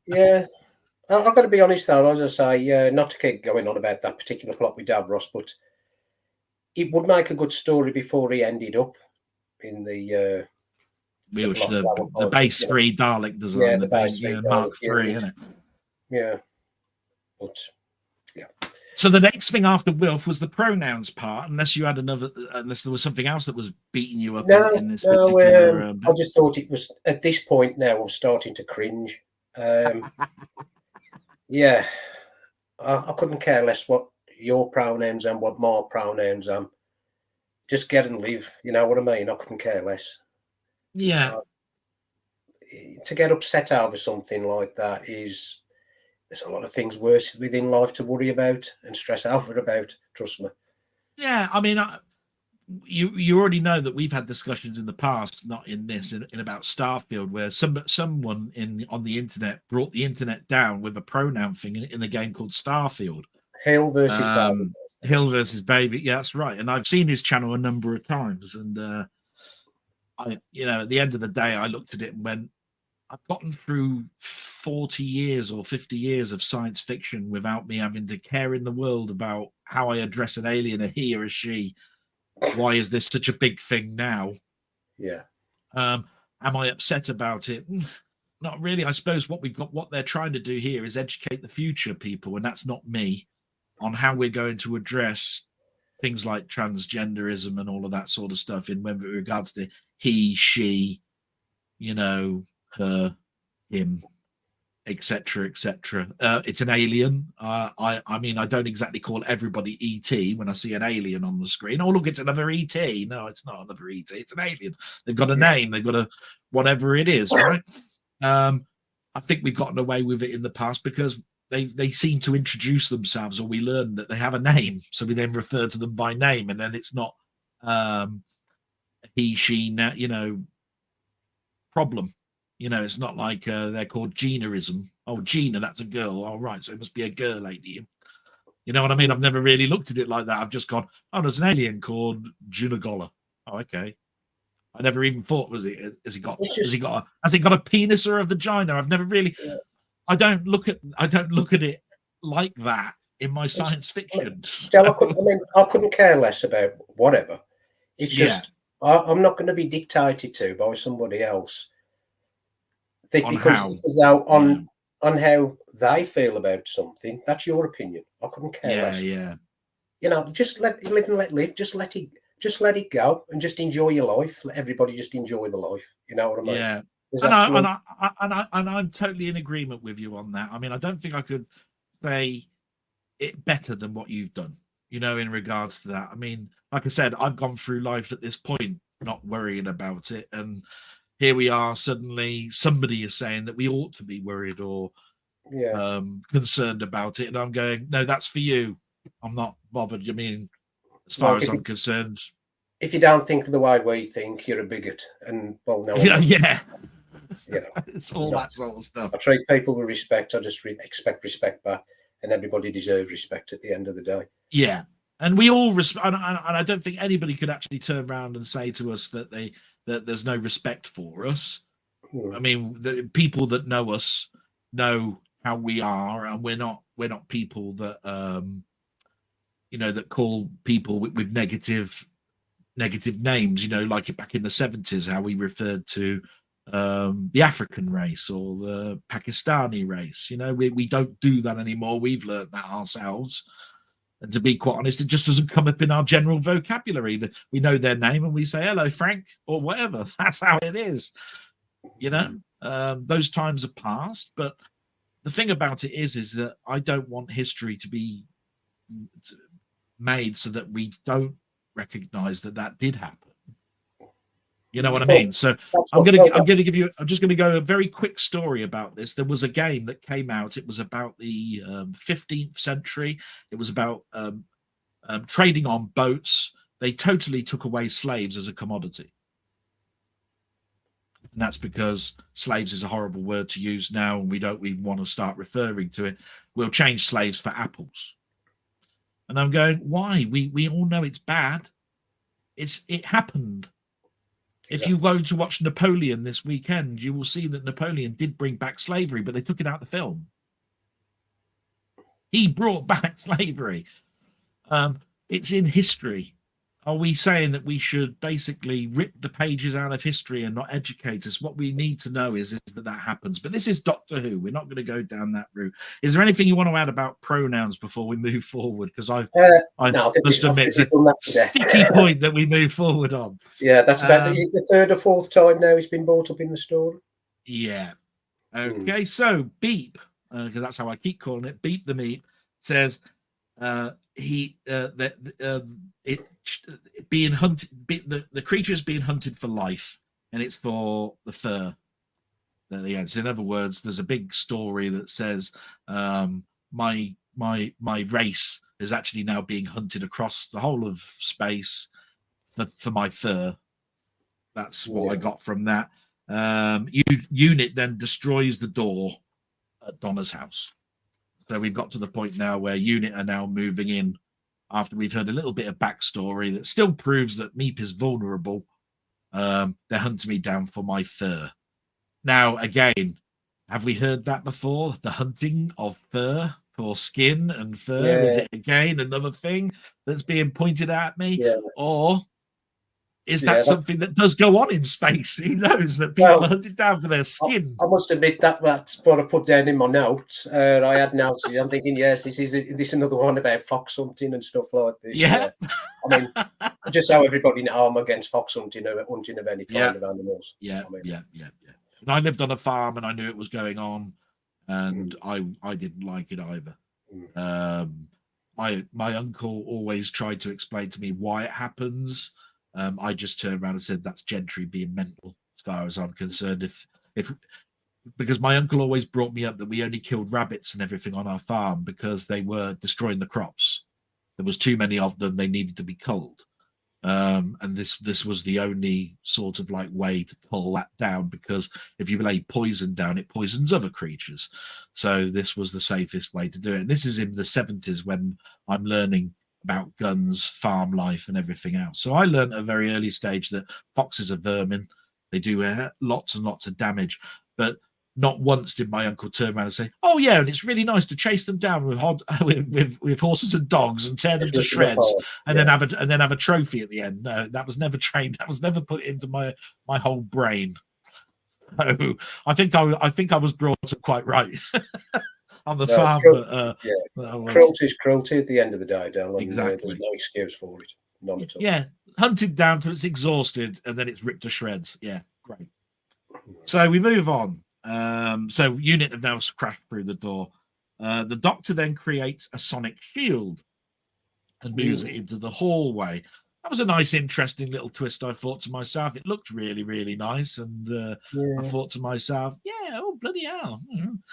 Yeah. I've got to be honest though, as I say, not to keep going on about that particular plot with Davros, but it would make a good story before he ended up in the the base 3 Dalek design, the base Mark 3, isn't it? Yeah, but yeah. So the next thing after Wilf was the pronouns part, unless there was something else that was beating you up in this particular. I just thought it was at this point now. I'm starting to cringe. Yeah, I couldn't care less what your pronouns and what my pronouns am. Just get and live. You know what I mean? I couldn't care less. Yeah. To get upset over something like that there's a lot of things worse within life to worry about and stress over about. Trust me. Yeah, I mean, you already know that we've had discussions in the past, not in this, in about Starfield, where someone on the internet brought the internet down with a pronoun thing in a game called Starfield. Hill versus Baby. Hill versus Baby. Yeah, that's right. And I've seen his channel a number of times, and at the end of the day, I looked at it and went, I've gotten through 40 years or 50 years of science fiction without me having to care in the world about how I address an alien, a he or a she. Why is this such a big thing now? Yeah. Am I upset about it? Not really. I suppose what they're trying to do here is educate the future people, and that's not me, on how we're going to address things like transgenderism and all of that sort of stuff in regards to he, she, her, him, etc., etc. It's an alien. I mean, I don't exactly call everybody ET when I see an alien on the screen. Oh, look, it's another ET. No, it's not another ET. It's an alien. They've got a name. They've got a whatever it is, right? I think we've gotten away with it in the past because they seem to introduce themselves, or we learn that they have a name, so we then refer to them by name, and then it's not he, she, problem. It's not like they're called Ginaism. Oh, Gina, that's a girl. All right, so it must be a girl lady. You know what I mean? I've never really looked at it like that. I've just gone, oh, there's an alien called Junagola. Oh, okay. I never even thought, has it got a penis or a vagina? I've never really. Yeah. I don't look at it like that in my science fiction. I couldn't care less about whatever. It's just I'm not going to be dictated to by somebody else. On how they feel about something. That's your opinion. I couldn't care less. Yeah. Just live and let live. Just let it go and just enjoy your life. Let everybody just enjoy the life. You know what I mean? Yeah. And I'm totally in agreement with you on that. I mean, I don't think I could say it better than what you've done, in regards to that. I mean, like I said, I've gone through life at this point not worrying about it, and here we are, suddenly somebody is saying that we ought to be worried or concerned about it, and I'm going, no, that's for you. I'm not bothered. I mean, as far as I'm concerned, if you don't think the way we think, you're a bigot, and well, no, yeah. It's all that sort of stuff. I treat people with respect. I just expect respect back, and everybody deserves respect at the end of the day. Yeah, and we all respect. And I don't think anybody could actually turn around and say to us that there's no respect for us. I mean, the people that know us know how we are, and we're not people that that call people with negative names. Like back in the 70s, how we referred to the African race or the Pakistani race. We don't do that anymore. We've learned that ourselves. And to be quite honest, it just doesn't come up in our general vocabulary. That we know their name and we say, hello, Frank, or whatever. That's how it is. Those times are past. But the thing about it is that I don't want history to be made so that we don't recognize that did happen. You know what I mean? So I'm just going to go a very quick story about this. There was a game that came out. It was about the 15th century. It was about trading on boats. They totally took away slaves as a commodity. And that's because slaves is a horrible word to use now, and we don't even want to start referring to it. We'll change slaves for apples. And I'm going, why? We all know it's bad. It happened. If you go to watch Napoleon this weekend, you will see that Napoleon did bring back slavery, but they took it out of the film. He brought back slavery. It's in history. are we saying that we should basically rip the pages out of history and not educate us? What we need to know is that happens. But this is Doctor Who. We're not going to go down that route. Is there anything you want to add about pronouns before we move forward? Because I must admit, it's a sticky point that we move forward on. Yeah, that's about the third or fourth time now it's been brought up in the story. Yeah. Okay, so Beep, because that's how I keep calling it, Beep the Meep, says being hunted, the creature's being hunted for life, and it's for the fur that he has. In other words, there's a big story that says my race is actually now being hunted across the whole of space for my fur. That's what I got from that. Unit then destroys the door at Donna's house. So we've got to the point now where Unit are now moving in after we've heard a little bit of backstory that still proves that Meep is vulnerable. They're hunting me down for my fur. Now, again, have we heard that before? The hunting of fur for skin and fur? Is it again another thing that's being pointed at me? Or is that something that does go on in space? Who knows that people are hunted down for their skin? I must admit that's what I put down in my notes. I had notes. I'm thinking, yes, this is another one about fox hunting and stuff like this. Yeah. I mean, just so everybody know, I'm against fox hunting of any kind of animals. Yeah. And I lived on a farm and I knew it was going on, and I didn't like it either. My uncle always tried to explain to me why it happens. I just turned around and said that's gentry being mental, as far as I'm concerned. If because my uncle always brought me up that we only killed rabbits and everything on our farm because they were destroying the crops. There was too many of them; they needed to be culled. And this was the only sort of like way to pull that down, because if you lay poison down, it poisons other creatures. So this was the safest way to do it. And this is in the 70s when I'm learning about guns, farm life, and everything else. So I learned at a very early stage that foxes are vermin. They do lots and lots of damage, but not once did my uncle turn around and say, "Oh yeah, and it's really nice to chase them down with horses and dogs and tear them to shreds, and then have a trophy at the end." No, that was never trained. That was never put into my whole brain. So I think I was brought up quite right on the farm. Cruelty is cruelty at the end of the day, Del. Exactly. No excuse for it. None at all. Yeah, hunted down till it's exhausted, and then it's ripped to shreds. Yeah, great. So we move on. So Unit have now crashed through the door. The Doctor then creates a sonic shield and moves it into the hallway. That was a nice, interesting little twist, I thought to myself. It looked really, really nice, and I thought to myself, oh, bloody hell.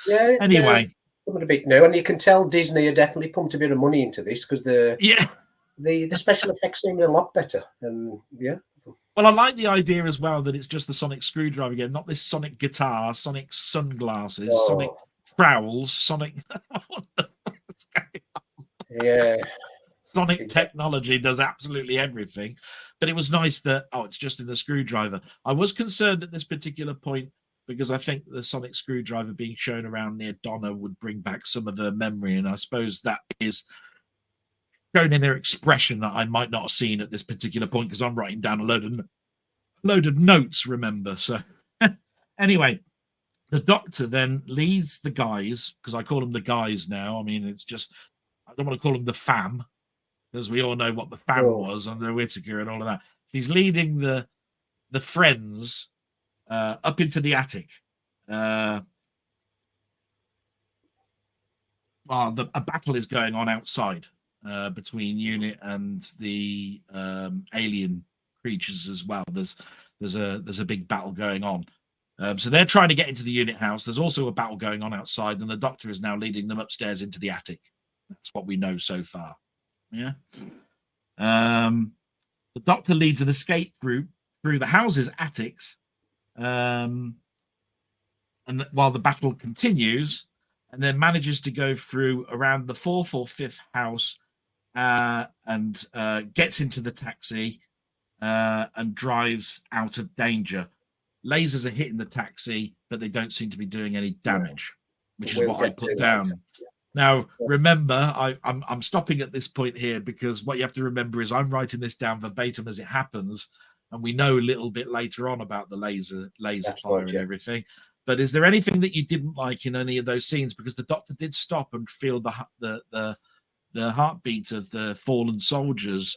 Yeah. Anyway. Something a bit new, and you can tell Disney had definitely pumped a bit of money into this, because the special effects seemed a lot better. And well, I like the idea as well that it's just the sonic screwdriver again, not this sonic guitar, sonic sunglasses, sonic trowels, sonic. Sonic technology does absolutely everything, but it was nice that it's just in the screwdriver. I was concerned at this particular point because I think the sonic screwdriver being shown around near Donna would bring back some of her memory, and I suppose that is shown in their expression that I might not have seen at this particular point, because I'm writing down a load of notes, remember. So anyway, the Doctor then leads the guys, because I call them the guys now. I mean, it's just, I don't want to call them the fam, because we all know what the fam was under Whittaker and all of that. He's leading the friends up into the attic. A battle is going on outside between Unit and the alien creatures as well. There's a big battle going on. So they're trying to get into the Unit house. There's also a battle going on outside, and the Doctor is now leading them upstairs into the attic. That's what we know so far. Yeah. The Doctor leads an escape group through the house's attics, and while the battle continues, and then manages to go through around the 4th or 5th house, and gets into the taxi and drives out of danger. Lasers are hitting the taxi, but they don't seem to be doing any damage, which is what I put down. Now, remember, I'm stopping at this point here because what you have to remember is I'm writing this down verbatim as it happens, and we know a little bit later on about the laser That's fire right, and yeah. everything. But is there anything that you didn't like in any of those scenes? Because the doctor did stop and feel the heartbeat of the fallen soldiers,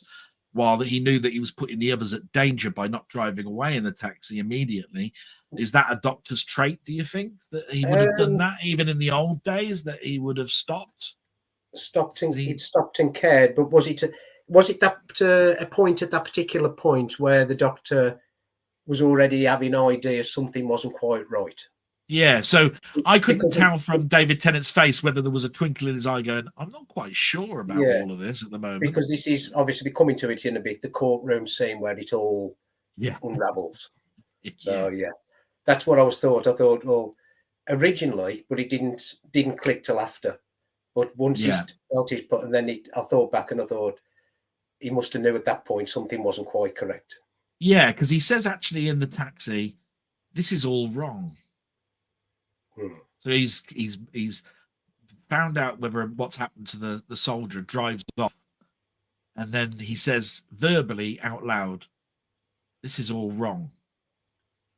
while he knew that he was putting the others at danger by not driving away in the taxi immediately. Is that a doctor's trait, do you think, that he would have done that even in the old days, that he would have stopped? It stopped and cared, but was it that a point at that particular point where the doctor was already having ideas something wasn't quite right? Yeah, so I couldn't Because tell from David Tennant's face whether there was a twinkle in his eye going, I'm not quite sure about yeah, all of this at the moment. because this is obviously coming to it in a bit, the courtroom scene where it all unravels. So yeah, that's what I thought. I thought, well, originally, but it didn't click till after. But once he felt his put, and then I thought back and I thought he must have knew at that point something wasn't quite correct. Yeah, because he says actually in the taxi, this is all wrong. So he's found out whether what's happened to the soldier, drives off, and then he says verbally out loud, this is all wrong.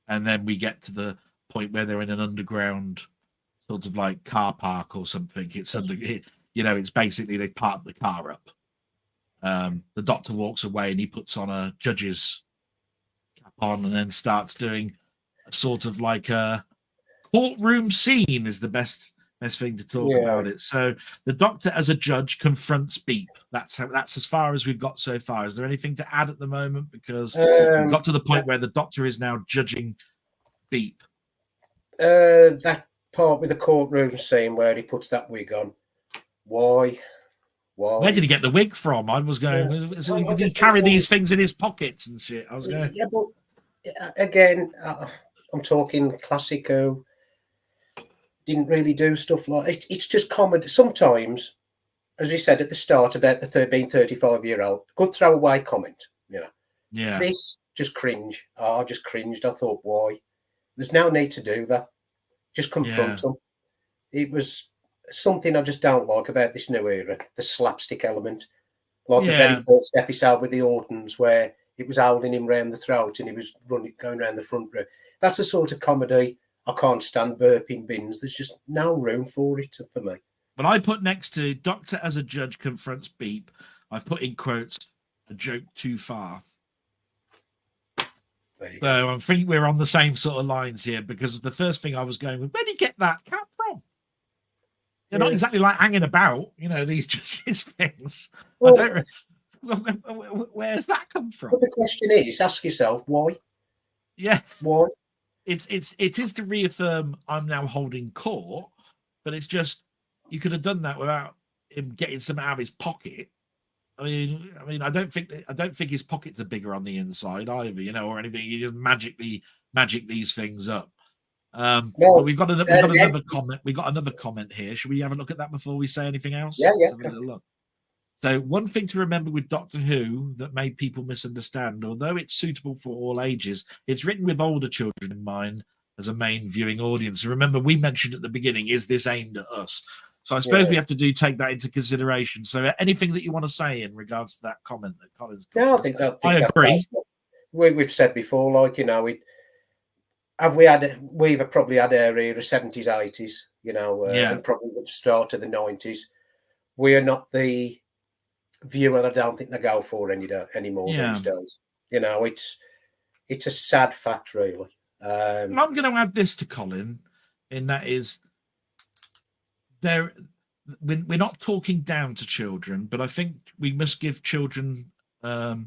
And then we get to the point where they're in an underground sort of like car park or something. It's basically they park the car up. The doctor walks away and he puts on a judge's cap on and then starts doing a sort of like a courtroom scene is the best thing to talk about it. So the doctor as a judge confronts Beep. That's as far as we've got so far. Is there anything to add at the moment? Because we've got to the point where the doctor is now judging Beep. That part with the courtroom scene where he puts that wig on. Why? Where did he get the wig from? I was going, did he carry these things in his pockets and shit? I was going, yeah, but again, I'm talking Classico. Didn't really do stuff like it. It's just comedy. Sometimes, as we said at the start about the being 35-year-old, good throwaway comment. Yeah. This just cringe. I just cringed. I thought, why? There's no need to do that. Just confront them. It was something I just don't like about this new era, the slapstick element. Like the very first episode with the Ortons, where it was holding him round the throat and he was going around the front row. That's a sort of comedy I can't stand. Burping bins. There's just no room for it for me. But I put next to Doctor as a judge confronts Beep, I've put in quotes, a joke too far. So I think we're on the same sort of lines here, because the first thing I was going with, where did he get that cat from? They're not exactly like hanging about, these judges things. Well, I don't. Where's that come from? But the question is, ask yourself why. Yeah, why? It is to reaffirm I'm now holding court, but it's just you could have done that without him getting something out of his pocket. I mean, I don't think his pockets are bigger on the inside either, or anything. He just magic these things up. But we've got another comment. We got another comment here. Should we have a look at that before we say anything else? Yeah. Let's have a little look. So one thing to remember with Doctor Who that made people misunderstand, although it's suitable for all ages, it's written with older children in mind as a main viewing audience. Remember, we mentioned at the beginning, is this aimed at us? So I suppose we have to take that into consideration. So anything that you want to say in regards to that comment that Colin's got? No, I think I agree. We've said before, like, we've probably had our era 70s, 80s, and probably the start of the 90s. We are not the viewer I don't think they go for anymore these days. It's a sad fact, really. I'm going to add this to Colin, in that is we're not talking down to children, but I think we must give children a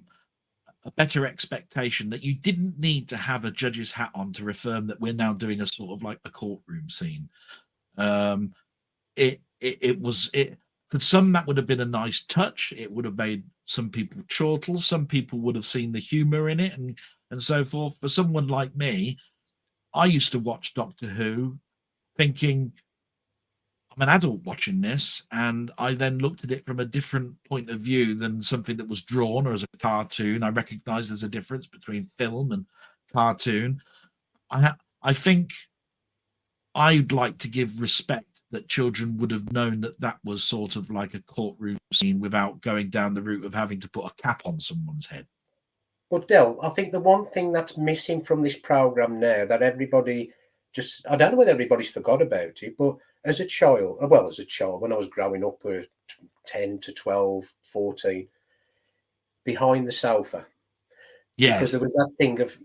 better expectation that you didn't need to have a judge's hat on to affirm that we're now doing a sort of like a courtroom scene. It was for some that would have been a nice touch. It would have made some people chortle. Some people would have seen the humor in it and so forth. For someone like me, I used to watch Doctor Who thinking I'm an adult watching this, and I then looked at it from a different point of view than something that was drawn or as a cartoon. I recognize there's a difference between film and cartoon. I think I'd like to give respect that children would have known that that was sort of like a courtroom scene without going down the route of having to put a cap on someone's head. But Del, I think the one thing that's missing from this program now that everybody just, I don't know whether everybody's forgot about it, but as a child, when I was growing up, 10 to 12, 14, behind the sofa. Yes. Because there was that thing of,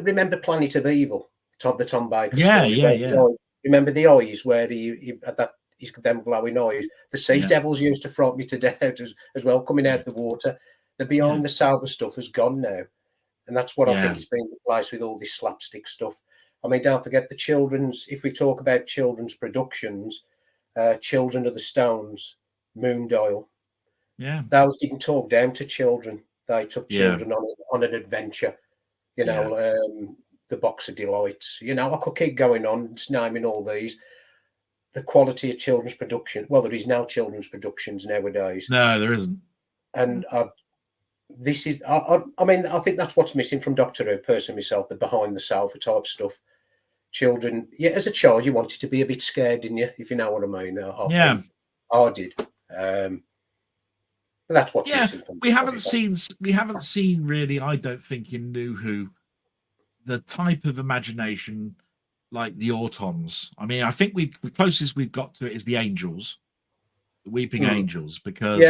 remember Planet of Evil, the Tom Baker story? Yeah. Remember the eyes where he had that, he's got them glowing eyes. The sea devils used to frighten me to death as well, coming out the water. The behind the sofa stuff has gone now. And that's what I think is being replaced with all this slapstick stuff. I mean, don't forget the children's, if we talk about children's productions, Children of the Stones, Moondial. Yeah. Those didn't talk down to children. They took children on an adventure. You know, the Box of Delights. You know, I could keep going on, just naming all these. The quality of children's production. Well, there is no children's productions nowadays. No, there isn't. And this is, I mean, I think that's what's missing from Doctor Who, personally myself, the behind the sofa type stuff. Children, as a child, you wanted to be a bit scared, didn't you? If you know what I mean. I did. That's what's missing from we haven't seen really, I don't think, in New Who, the type of imagination like the Autons. I mean, I think the closest we've got to it is the Angels, the Weeping Angels, because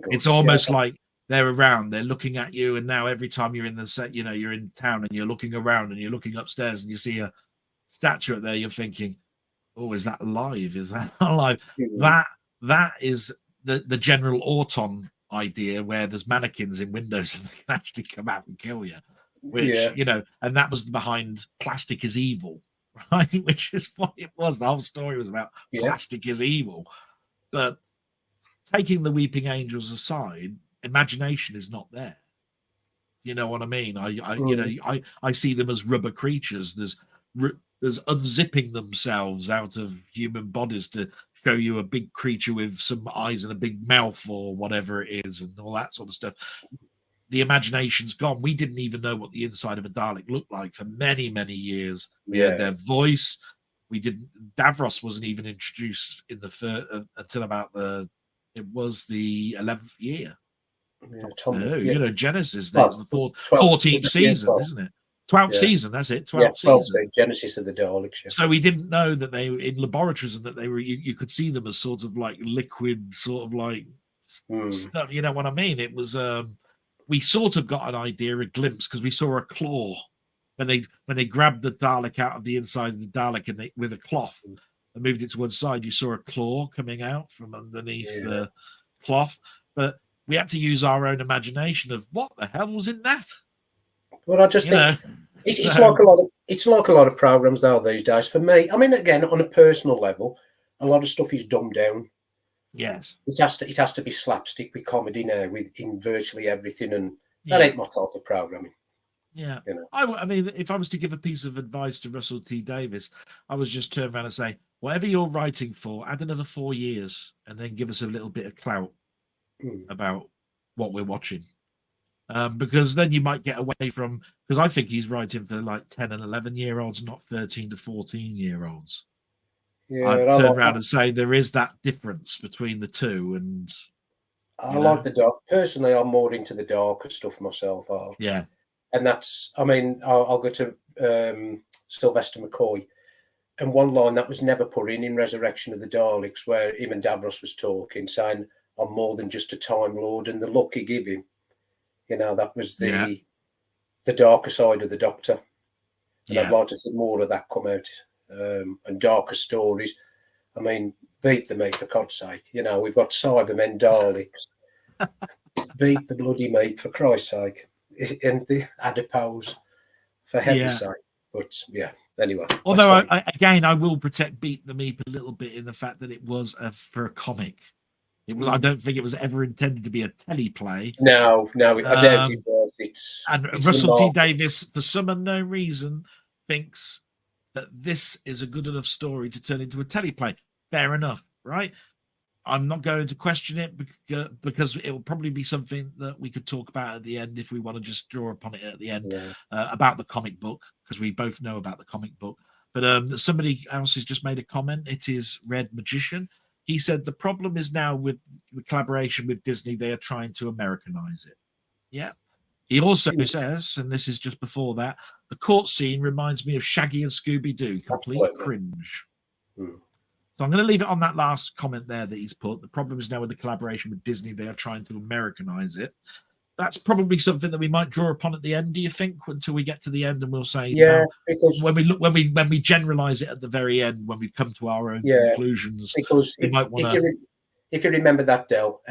it's almost like they're around, they're looking at you, and now every time you're in the set, you know, you're in town and you're looking around and you're looking upstairs and you see a statue up there, you're thinking, oh, is that alive? Is that alive? That is the general Auton idea, where there's mannequins in windows and they can actually come out and kill you, which you know, and that was behind Plastic is Evil, right? Which is what it was. The whole story was about plastic is evil. But taking the Weeping Angels aside, imagination is not there. You know what I mean? I see them as rubber creatures. There's unzipping themselves out of human bodies to show you a big creature with some eyes and a big mouth or whatever it is, and all that sort of stuff. The imagination's gone. We didn't even know what the inside of a Dalek looked like for many, many years. We heard their voice. We didn't. Davros wasn't even introduced in the until about the 11th year. You know, Genesis. There's the 14th season, isn't it? 12th season, that's it. 12th season. Genesis of the Daleks. So we didn't know that they were in laboratories and that they were. You could see them as sort of like liquid, sort of like stuff. You know what I mean? It was. We sort of got an idea, a glimpse, because we saw a claw when they grabbed the Dalek out of the inside of the Dalek and with a cloth and moved it to one side. You saw a claw coming out from underneath the cloth, but we had to use our own imagination of what the hell was in that. Well, I just think it's like a lot of programs now these days. For me, I mean, again, on a personal level, a lot of stuff is dumbed down. Yes, it has to be slapstick with comedy now, in virtually everything, and that ain't my type of programming. Yeah, you know? I mean, if I was to give a piece of advice to Russell T Davies, I was just turn around and say, whatever you're writing for, add another 4 years, and then give us a little bit of clout about what we're watching. Because then you might get away from, because I think he's writing for like 10 and 11-year-olds, not 13 to 14-year-olds. I'd turn around and say there is that difference between the two. And I like the dark. Personally, I'm more into the darker stuff myself. And that's, I mean, I'll go to Sylvester McCoy. And one line that was never put in Resurrection of the Daleks, where him and Davros was talking, saying, I'm more than just a Time Lord, and the look he gave him. You know, that was the darker side of the Doctor. And I'd like to see more of that come out, and darker stories. I mean, beat the meat, for God's sake. You know, we've got Cybermen, Daleks. Beat the bloody meat, for Christ's sake. And the adipose, for heaven's sake. But, anyway. Although, I will protect Beat the Meat a little bit in the fact that it was for a comic. It was. I don't think it was ever intended to be a teleplay. No, I doubt it was. It's Russell T Davies, for some unknown reason, thinks that this is a good enough story to turn into a teleplay. Fair enough, right? I'm not going to question it because it will probably be something that we could talk about at the end if we want to just draw upon it at the end about the comic book, because we both know about the comic book. But somebody else has just made a comment. It is Red Magician. He said the problem is now with the collaboration with Disney, they are trying to Americanize it. Yeah. He also says, and this is just before that, the court scene reminds me of Shaggy and Scooby-Doo. Complete cringe. So I'm going to leave it on that last comment there that he's put. The problem is now with the collaboration with Disney, they are trying to Americanize it. That's probably something that we might draw upon at the end, do you think, until we get to the end and we'll say, yeah, because when we generalize it at the very end, when we come to our own conclusions, because if you remember that, Del,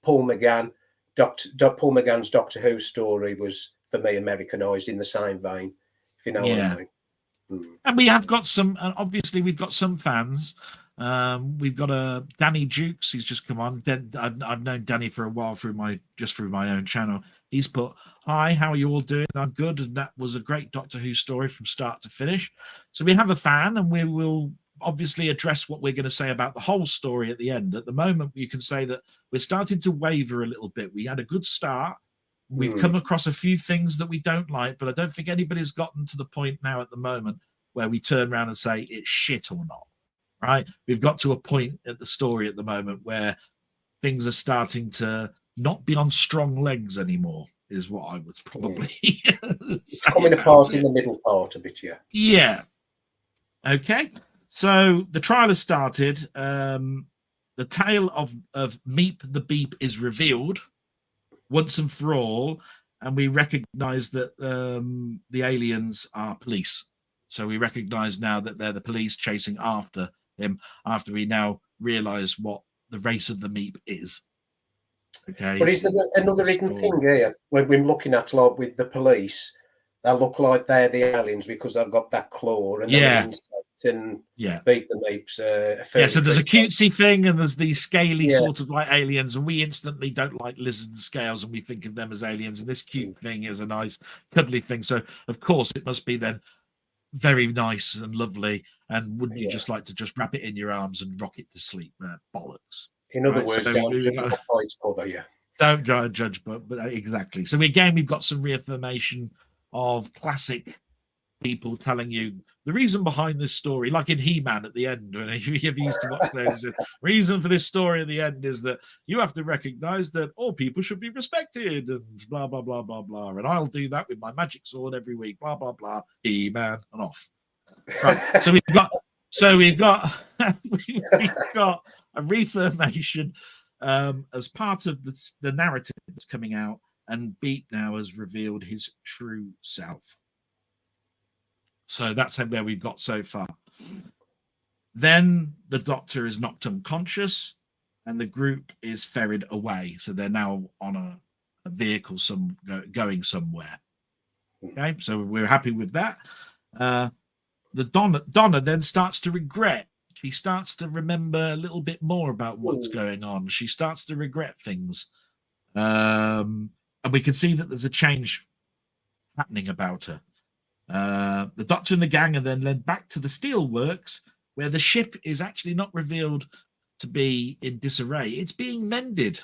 Paul McGann, Paul McGann's Doctor Who story was, for me, Americanized in the same vein, if you know what I mean. And we have got some, obviously we've got some fans. We've got Danny Jukes, he's just come on. I've known Danny for a while through my own channel. He's put, hi, how are you all doing? I'm good, and that was a great Doctor Who story from start to finish. So we have a fan, and we will obviously address what we're going to say about the whole story at the end. At the moment, you can say that we're starting to waver a little bit. We had a good start. We've come across a few things that we don't like, but I don't think anybody's gotten to the point now at the moment where we turn around and say it's shit or not. Right? We've got to a point at the story at the moment where things are starting to not be on strong legs anymore, is what I would probably say. Coming apart in the middle part a bit, yeah. Yeah. Okay. So the trial has started. The tale of Meep the Beep is revealed once and for all, and we recognize that the aliens are police. So we recognize now that they're the police chasing after him, after we now realize what the race of the Meep is. Okay. But is there another hidden thing here when we're looking at, like, with the police? They look like they're the aliens because they've got that claw and and Beep the Meeps. So there's a cutesy thing and there's these scaly sort of like aliens, and we instantly don't like lizards and scales and we think of them as aliens, and this cute thing is a nice cuddly thing. So of course it must be then very nice and lovely, and wouldn't you just like to just wrap it in your arms and rock it to sleep? Bollocks. In other words, don't judge, but exactly. So again, we've got some reaffirmation of classic people telling you the reason behind this story, like in He-Man at the end, when you used to watch those. The reason for this story at the end is that you have to recognize that all people should be respected, and blah blah blah blah blah. And I'll do that with my magic sword every week. Blah blah blah. He-Man and off. Right. So we've got we've got a reaffirmation as part of the narrative that's coming out, and Beep now has revealed his true self. So that's where we've got so far. Then the Doctor is knocked unconscious and the group is ferried away. So they're now on a vehicle going somewhere. Okay, so we're happy with that. The Donna then starts to regret. She starts to remember a little bit more about what's going on. She starts to regret things. And we can see that there's a change happening about her. The Doctor and the gang are then led back to the steelworks, where the ship is actually not revealed to be in disarray. It's being mended.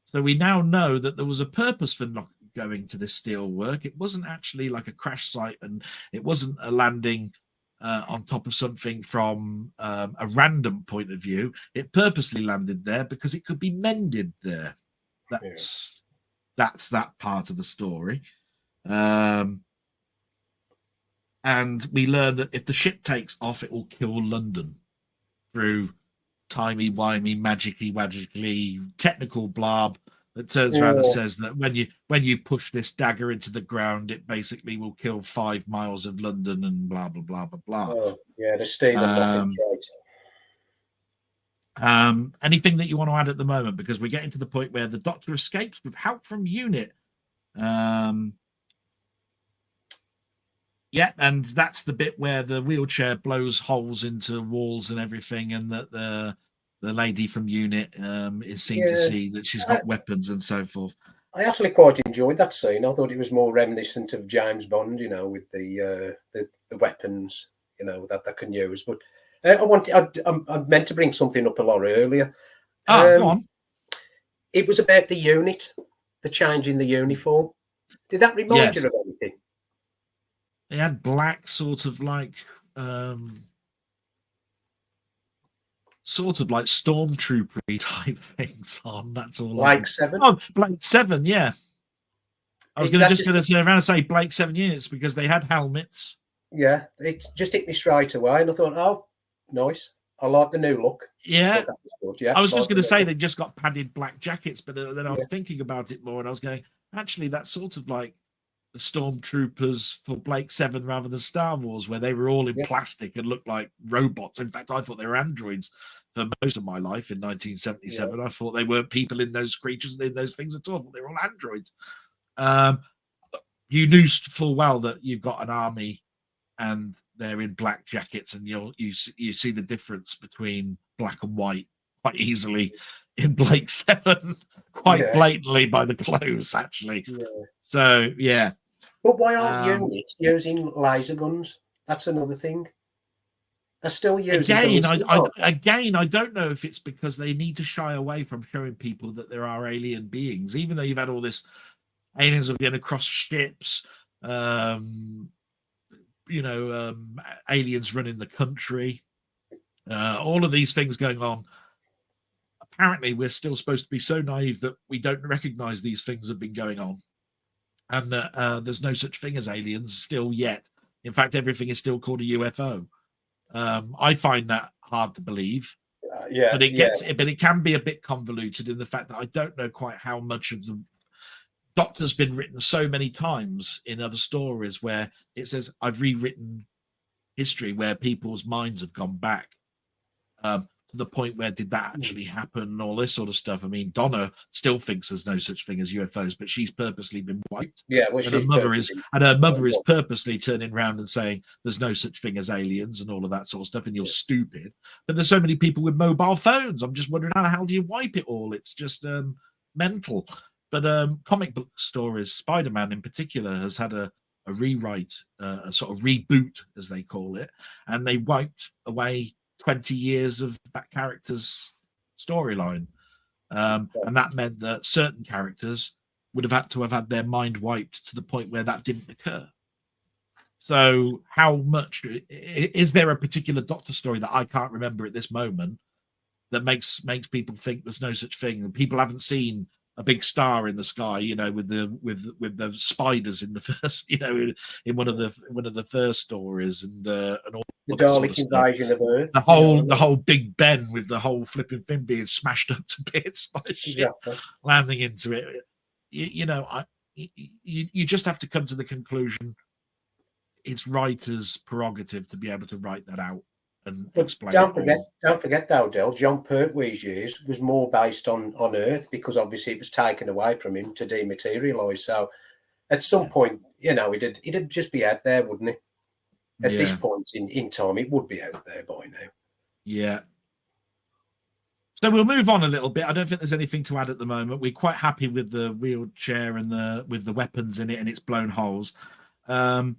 So we now know that there was a purpose for not going to this steelwork. It wasn't actually like a crash site, and it wasn't a landing on top of something from a random point of view. It purposely landed there because it could be mended there. That's that part of the story. And we learn that if the ship takes off, it will kill London through timey-wimey, magically technical blab that turns around and says that when you push this dagger into the ground, it basically will kill 5 miles of London and blah, blah, blah, blah, blah. Oh, yeah, the Stephen Moffat trait. Anything that you want to add at the moment? Because we're getting to the point where the Doctor escapes with help from UNIT. Yeah, and that's the bit where the wheelchair blows holes into walls and everything, and that the lady from UNIT is seen to see that she's got weapons and so forth. I actually quite enjoyed that scene. I thought it was more reminiscent of James Bond, with the weapons, that they can use. But I meant to bring something up a lot earlier. Go on. It was about the unit, the change in the uniform. Did that remind you of anything? They had black sort of like sort of like stormtroopery type things on. That's all. Blake 7. Oh, Blake 7, yeah. I was going to say around say Blake 7 years because they had helmets. Yeah, it just hit me straight away, and I thought, oh, nice. I like the new look. Yeah, that was good. Yeah, I was just going to say they just got padded black jackets, but then I was Yeah. thinking about it more, and I was going, actually, that's sort of like the stormtroopers for Blake 7 rather than Star Wars, where they were all in plastic and looked like robots. In fact, I thought they were androids for most of my life in 1977. I thought they weren't people in those creatures in those things at all. I thought they were all androids. You knew full well that you've got an army and they're in black jackets, and you see the difference between black and white quite easily in Blake 7, quite blatantly by the clothes, actually. So yeah. But why aren't units using laser guns? That's another thing. They're still using again, I don't know if it's because they need to shy away from showing people that there are alien beings, even though you've had all this aliens are going across ships, aliens running the country, all of these things going on. Apparently, we're still supposed to be so naive that we don't recognize these things have been going on, and that there's no such thing as aliens still yet. In fact, everything is still called a UFO. I find that hard to believe. But it can be a bit convoluted in the fact that I don't know quite how much of the Doctor's been written so many times in other stories where it says I've rewritten history where people's minds have gone back to the point where did that actually happen and all this sort of stuff. I mean, Donna still thinks there's no such thing as UFOs, but she's purposely been wiped. Yeah, well, and her mother is purposely turning around and saying there's no such thing as aliens and all of that sort of stuff, and you're stupid. But there's so many people with mobile phones. I'm just wondering how the hell do you wipe it all? It's just mental. But comic book stories, Spider-Man in particular, has had a rewrite, a sort of reboot, as they call it, and they wiped away 20 years of that character's storyline. And that meant that certain characters would have had to have had their mind wiped to the point where that didn't occur. So how much is there a particular Doctor story that I can't remember at this moment that makes people think there's no such thing? And people haven't seen a big star in the sky, with the spiders in the first, in one of the first stories, and all the Dalek invasion of Earth, the whole Big Ben with the whole flipping thing being smashed up to bits by a ship landing into it. You just have to come to the conclusion it's writer's prerogative to be able to write that out. But don't forget though, Del, John Pertwee's years was more based on Earth because obviously it was taken away from him to dematerialize. So at some point, it'd just be out there, wouldn't it? At this point in time, it would be out there by now. Yeah. So we'll move on a little bit. I don't think there's anything to add at the moment. We're quite happy with the wheelchair and with the weapons in it and its blown holes. The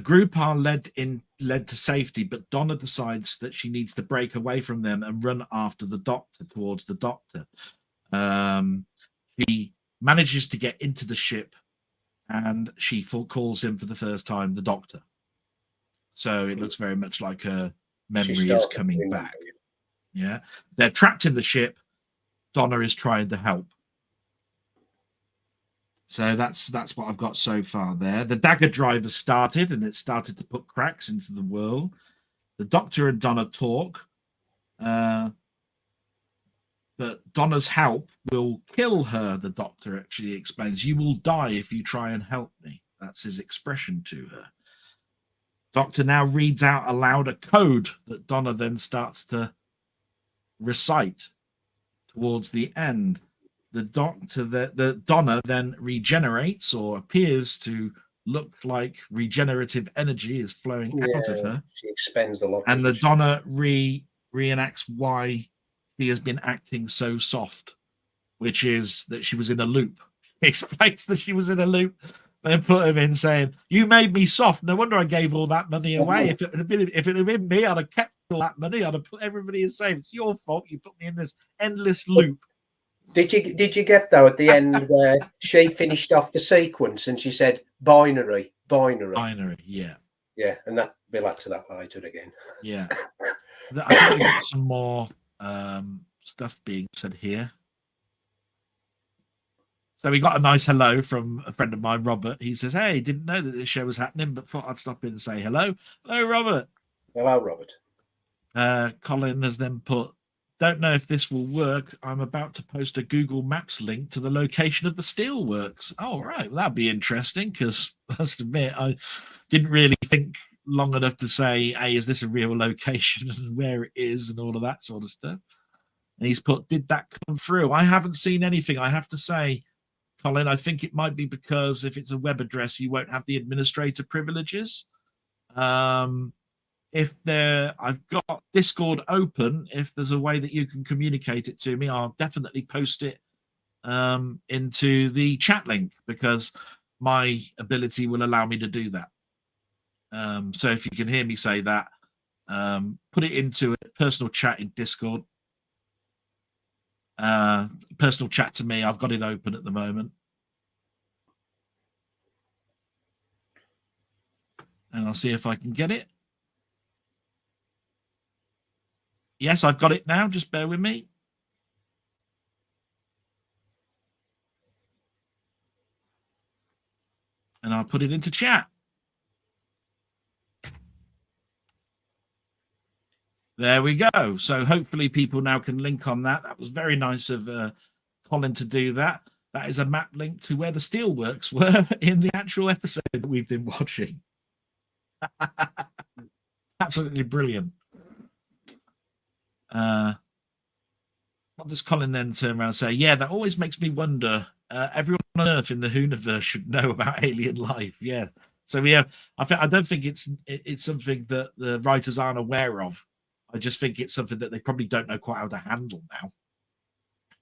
group are led to safety, but Donna decides that she needs to break away from them and run after the Doctor towards the Doctor. She manages to get into the ship, and she calls him for the first time the Doctor. So it looks very much like her memory is coming back. Yeah, they're trapped in the ship. Donna is trying to help. So that's what I've got so far there. The dagger drive has started, and it started to put cracks into the world. The Doctor and Donna talk, but Donna's help will kill her, the Doctor actually explains. You will die if you try and help me. That's his expression to her. Doctor now reads out aloud a code that Donna then starts to recite towards the end. The Donna then regenerates or appears to look like regenerative energy is flowing out of her. She expends the lot. And the Donna reenacts why she has been acting so soft, which is that she was in a loop. She explains that she was in a loop. They put him in saying, "You made me soft. No wonder I gave all that money away. If it had been me, I'd have kept all that money. I'd have put everybody in safe. It's your fault. You put me in this endless loop." Did you get though at the end where she finished off the sequence and she said binary? Yeah. Yeah, and that we'll add to that later again. Yeah. I think we've got some more stuff being said here. So we got a nice hello from a friend of mine, Robert. He says, "Hey, didn't know that this show was happening, but thought I'd stop in and say hello." Hello, Robert. Hello, Robert. Colin has then put, "Don't know if this will work. I'm about to post a Google Maps link to the location of the steelworks." Oh, right. Well, that'd be interesting because I must admit, I didn't really think long enough to say, "Hey, is this a real location and where it is and all of that sort of stuff." And he's put, "Did that come through?" I haven't seen anything. I have to say, Colin, I think it might be because if it's a web address, you won't have the administrator privileges. If I've got Discord open, if there's a way that you can communicate it to me, I'll definitely post it into the chat link because my ability will allow me to do that. So if you can hear me say that, put it into a personal chat in Discord. Personal chat to me. I've got it open at the moment. And I'll see if I can get it. Yes, I've got it now. Just bear with me. And I'll put it into chat. There we go. So hopefully people now can link on that. That was very nice of Colin to do that. That is a map link to where the steelworks were in the actual episode that we've been watching. Absolutely brilliant. What does Colin then turn around and say? Yeah, that always makes me wonder. Everyone on Earth in the Hooniverse should know about alien life. Yeah. So I don't think it's something that the writers aren't aware of. I just think it's something that they probably don't know quite how to handle now.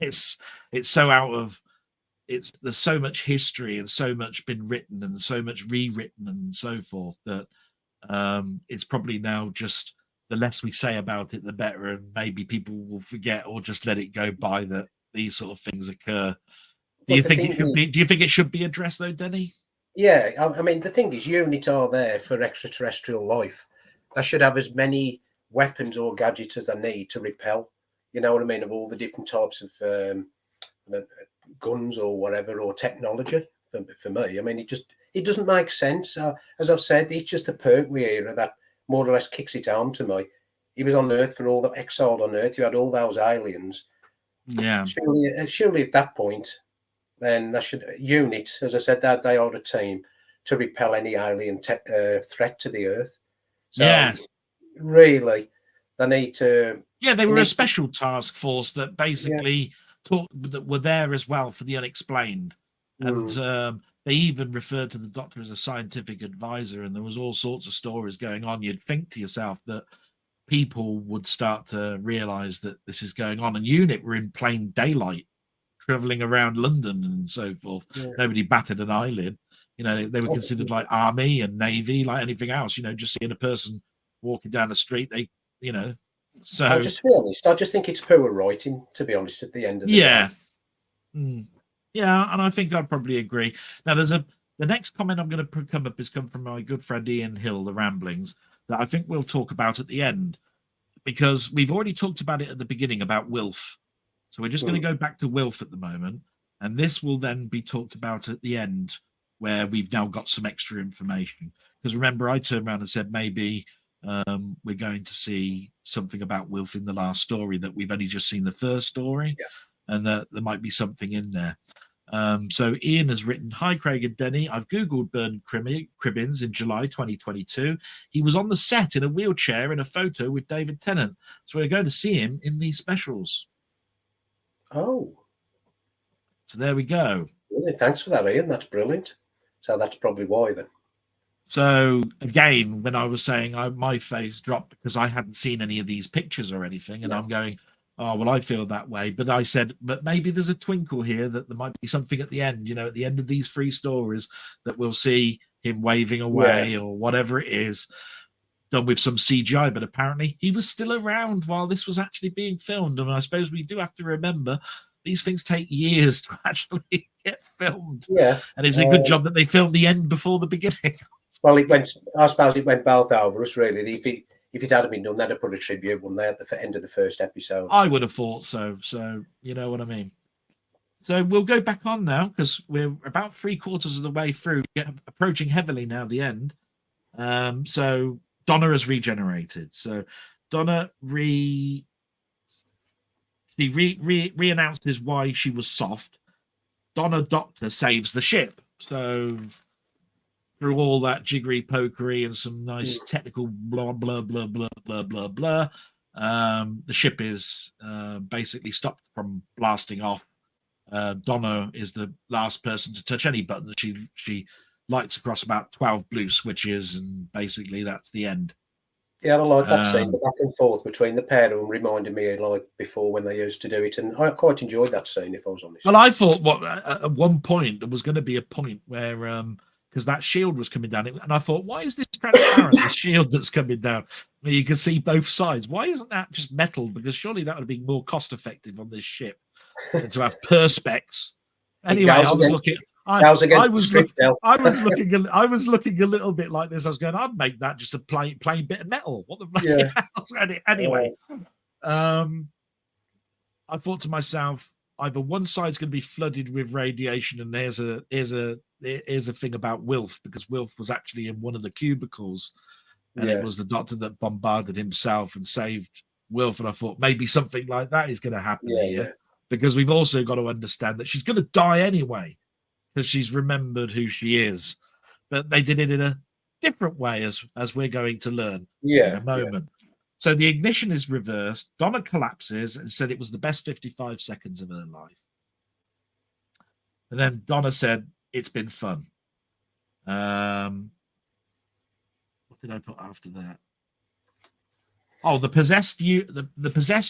It's so out of there's so much history and so much been written and so much rewritten and so forth that it's probably now just the less we say about it, the better, and maybe people will forget or just let it go by that these sort of things occur. Do you think it should be addressed though, Denny? Yeah, I mean the thing is, units are there for extraterrestrial life. They should have as many weapons or gadgets as they need to repel. You know what I mean? Of all the different types of guns or whatever or technology. For me, I mean, it doesn't make sense. As I've said, it's just the Pertwee era that more or less kicks it home to me. He was on Earth for all the exiled on Earth. You had all those aliens. Yeah. Surely at that point, then they should units, as I said, that they are a team to repel any alien threat to the Earth. So yes. Really, they need to. Yeah, they were a special task force that basically that were there as well for the unexplained, and they even referred to the Doctor as a scientific advisor. And there was all sorts of stories going on. You'd think to yourself that people would start to realize that this is going on. And UNIT were in plain daylight, traveling around London and so forth. Yeah. Nobody batted an eyelid. You know, they were considered like army and navy, like anything else. You know, just seeing a person walking down the street, they, you know. So I'll just be honest, I just think it's poor writing, to be honest, at the end of the day. Yeah, and I think I'd probably agree. Now, the next comment I'm going to come up has come from my good friend Ian Hill, The Ramblings, that I think we'll talk about at the end, because we've already talked about it at the beginning about Wilf. So we're just going to go back to Wilf at the moment, and this will then be talked about at the end, where we've now got some extra information. Because remember, I turned around and said maybe we're going to see something about Wilf in the last story, that we've only just seen the first story, and that there might be something in there. So Ian has written, "Hi Craig and Denny, I've googled Bern Cribbins in July 2022. He was on the set in a wheelchair in a photo with David Tennant, so we're going to see him in these specials." Oh, so there we go. Really? Thanks for that, Ian. That's brilliant. So that's probably why then. So again, when I was saying, my face dropped because I hadn't seen any of these pictures or anything, and I'm going, oh, well, I feel that way. But I said, but maybe there's a twinkle here that there might be something at the end, you know, at the end of these 3 stories, that we'll see him waving away or whatever it is, done with some CGI. But apparently he was still around while this was actually being filmed. And I suppose we do have to remember these things take years to actually get filmed. Yeah. And it's a good job that they filmed the end before the beginning. Well, it went. I suppose it went both over us, really. If it hadn't been done, they'd have put a tribute, wouldn't they, at the end of the first episode? I would have thought so. So you know what I mean. So we'll go back on now because we're about 3/4 of the way through, approaching heavily now the end. So Donna has regenerated. So Donna re-announces why she was soft. Donna Doctor saves the ship. So through all that jiggery pokery and some nice technical blah blah blah blah blah blah blah, the ship is basically stopped from blasting off. Donna is the last person to touch any button. She lights across about 12 blue switches, and basically that's the end. Yeah, I like that scene, the back and forth between the pair of them reminded me of like before when they used to do it, and I quite enjoyed that scene, if I was honest. Well, I thought at one point there was going to be a point where because that shield was coming down, and I thought, why is this transparent? The shield that's coming down, you can see both sides. Why isn't that just metal? Because surely that would have been more cost effective on this ship than to have perspex. Anyway, I was looking. I was looking a little bit like this. I was going, I'd make that just a plain bit of metal. What the anyway? I thought to myself, either one side's going to be flooded with radiation, and here's a thing about Wilf, because Wilf was actually in one of the cubicles, and it was the Doctor that bombarded himself and saved Wilf. And I thought maybe something like that is going to happen here, because we've also got to understand that she's going to die anyway, because she's remembered who she is. But they did it in a different way, as we're going to learn in a moment. So the ignition is reversed. Donna collapses and said it was the best 55 seconds of her life. And then Donna said, it's been fun. What did I put after that? Oh, the possessed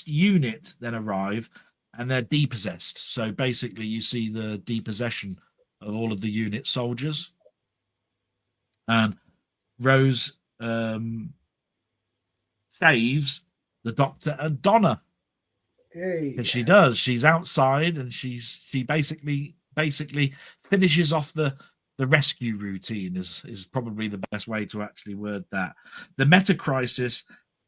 unit then arrive, and they're depossessed. So basically you see the depossession of all of the unit soldiers. And Rose saves the Doctor and Donna. She does. She's outside, and she basically finishes off the rescue routine is probably the best way to actually word that. The meta crisis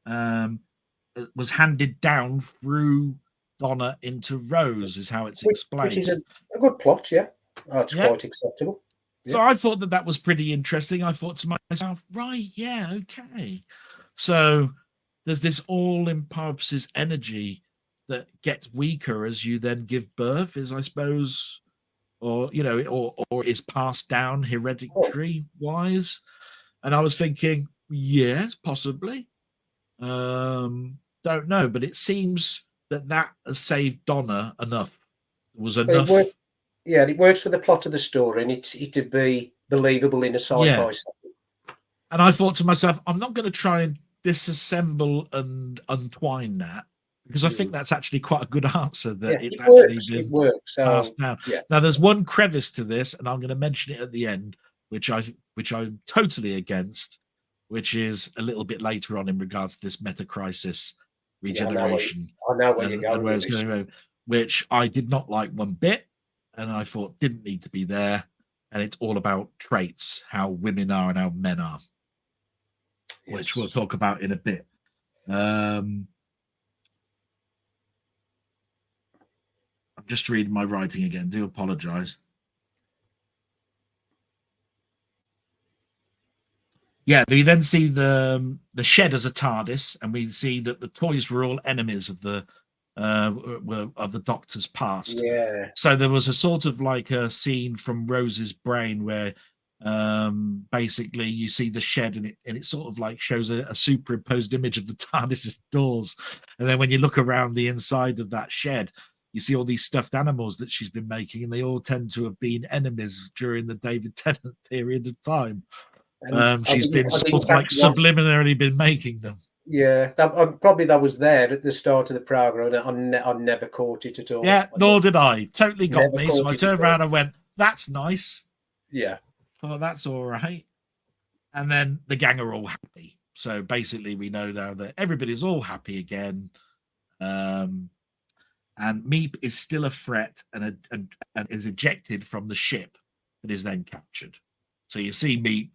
was handed down through Donna into Rose, is how it's explained. Which is a good plot, it's quite acceptable. So I thought that was pretty interesting. I thought to myself, right, okay. So there's this all-encompassing energy that gets weaker as you then give birth, is I suppose, or is passed down hereditary wise. And I was thinking, yes, possibly. Don't know, but it seems that has saved Donna enough. Was enough. It works for the plot of the story, and it'd be believable in a sci-fi setting. And I thought to myself, I'm not going to try and disassemble and untwine that, because I think that's actually quite a good answer, that it's actually been passed down. Now there's one crevice to this, and I'm going to mention it at the end, which I'm totally against, which is a little bit later on in regards to this meta crisis regeneration. I know where you're going with this. Which I did not like one bit, and I thought didn't need to be there. And it's all about traits, how women are and how men are, which we'll talk about in a bit. I'm just reading my writing again. Do apologize. We then see the shed as a TARDIS, and we see that the toys were all enemies of the Doctor's past. So there was a sort of like a scene from Rose's brain where basically you see the shed, and it sort of like shows a superimposed image of the TARDIS's doors, and then when you look around the inside of that shed, you see all these stuffed animals that she's been making, and they all tend to have been enemies during the David Tennant period of time. She's been sort of like subliminally been making them. Probably that was there at the start of the program. I never caught it at all. Nor did I. Totally got me. So I turned around and went, "That's nice." Oh, that's all right. And then the gang are all happy. So basically, we know now that everybody's all happy again. And Meep is still a threat and is ejected from the ship, but is then captured. So you see Meep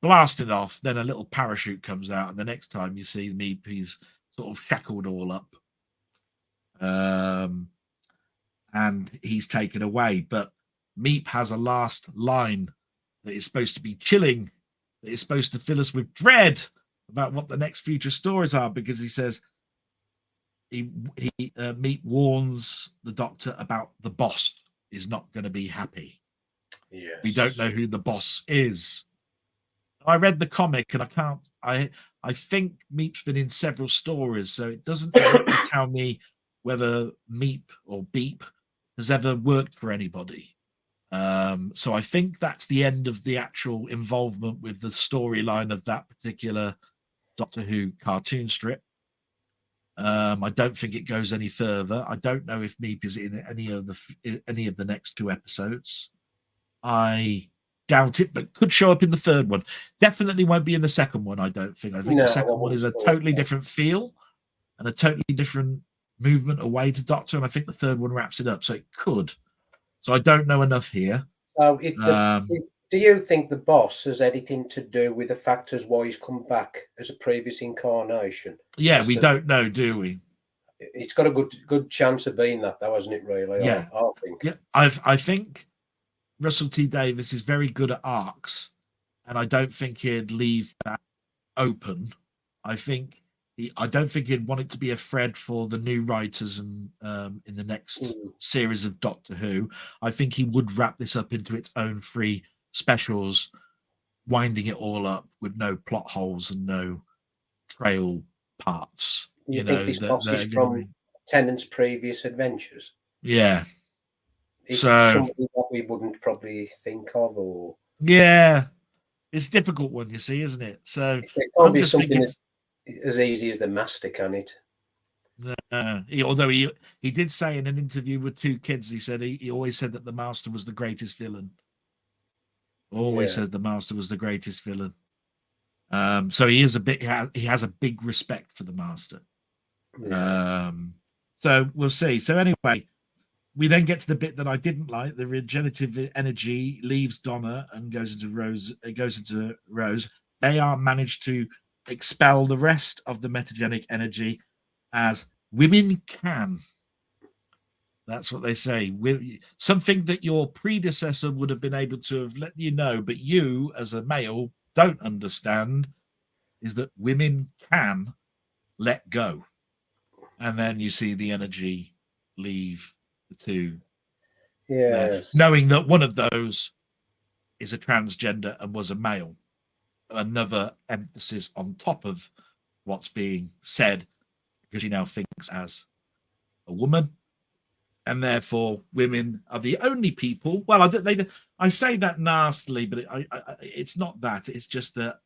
blasted off. Then a little parachute comes out, and the next time you see Meep, he's sort of shackled all up, and he's taken away. But Meep has a last line that is supposed to be chilling, that is supposed to fill us with dread about what the next future stories are, because he says Meep warns the Doctor about the boss is not going to be happy. Yes. We don't know who the boss is. I read the comic, and I think Meep's been in several stories, so it doesn't exactly tell me whether Meep or Beep has ever worked for anybody. So I think that's the end of the actual involvement with the storyline of that particular Doctor Who cartoon strip. I don't think it goes any further. I don't know if Meep is in any of the next 2 episodes. I doubt it, but could show up in the 3rd one. Definitely won't be in the 2nd one, I don't think. I think the 2nd one is a totally different feel and a totally different movement away to Doctor, and I think the 3rd one wraps it up, so it could. So I don't know enough here. So do you think the boss has anything to do with the factors why he's come back as a previous incarnation? Yeah, we don't know, do we? It's got a good chance of being that, though, hasn't it? Really, yeah. I think. Yeah, I think Russell T Davies is very good at arcs, and I don't think he'd leave that open. I don't think he'd want it to be a thread for the new writers in the next series of Doctor Who. I think he would wrap this up into its own 3 specials, winding it all up with no plot holes and no trail parts. You think this boss is from Tennant's previous adventures? Yeah. Is it somebody that we wouldn't probably think of, or? Yeah, it's a difficult one, you see, isn't it? So it can't be something as easy as the Master, can it? Although he did say in an interview with 2 Kids, he said he always said that the Master was the greatest villain. Always said the Master was the greatest villain. So he has a big respect for the Master. Yeah. So we'll see. So anyway, we then get to the bit that I didn't like. The regenerative energy leaves Donna and goes into Rose. They are managed to expel the rest of the metagenic energy as women can. That's what they say. Something that your predecessor would have been able to have let you know, but you as a male don't understand, is that women can let go. And then you see the energy leave the 2. Yes. Knowing that one of those is a transgender and was a male. Another emphasis on top of what's being said, because she now thinks as a woman, and therefore women are the only people. Well, I say that nastily, but it's not that. It's just that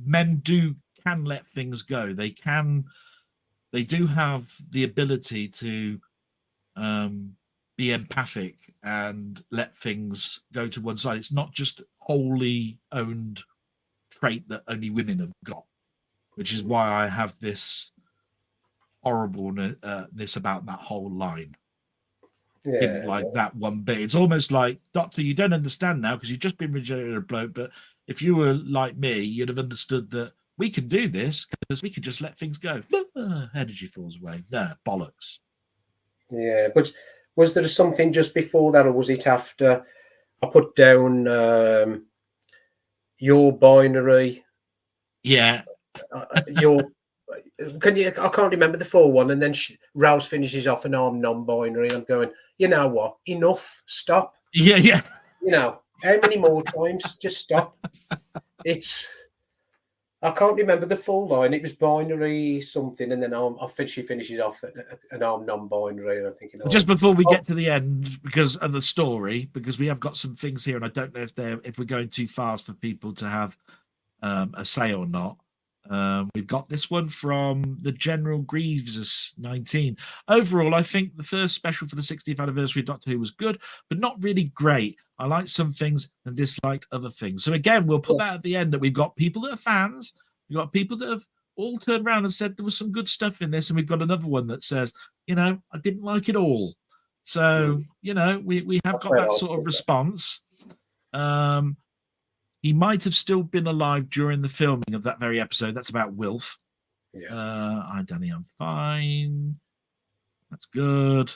men can let things go. They do have the ability to be empathic and let things go to one side. It's not just wholly owned trait that only women have got, which is why I have this horribleness about that whole line. Didn't like that one bit. It's almost like, Doctor, you don't understand now because you've just been regenerated a bloke, but if you were like me, you'd have understood that we can do this because we can just let things go. Energy falls away. No, bollocks. Yeah, but was there something just before that, or was it after? I put down your binary. Yeah. Can you? I can't remember the full one. And then Rouse finishes off an arm non-binary. I'm going, you know what? Enough. Stop. Yeah. You know, how many more times? Just stop. I can't remember the full line. It was binary something, and then she finishes off an arm non-binary. And I'm thinking, just before we get to the end, because of the story, because we have got some things here, and I don't know if we're going too fast for people to have a say or not. We've got this one from the General Grieves 19. Overall, I think the first special for the 60th anniversary of Doctor Who was good, but not really great. I liked some things and disliked other things. So again, we'll put that at the end, that we've got people that are fans, we've got people that have all turned around and said there was some good stuff in this, and we've got another one that says, I didn't like it all. So, we have got that sort of response. he might have still been alive during the filming of that very episode. That's about Wilf. Yeah. Hi, Danny, I'm fine. That's good.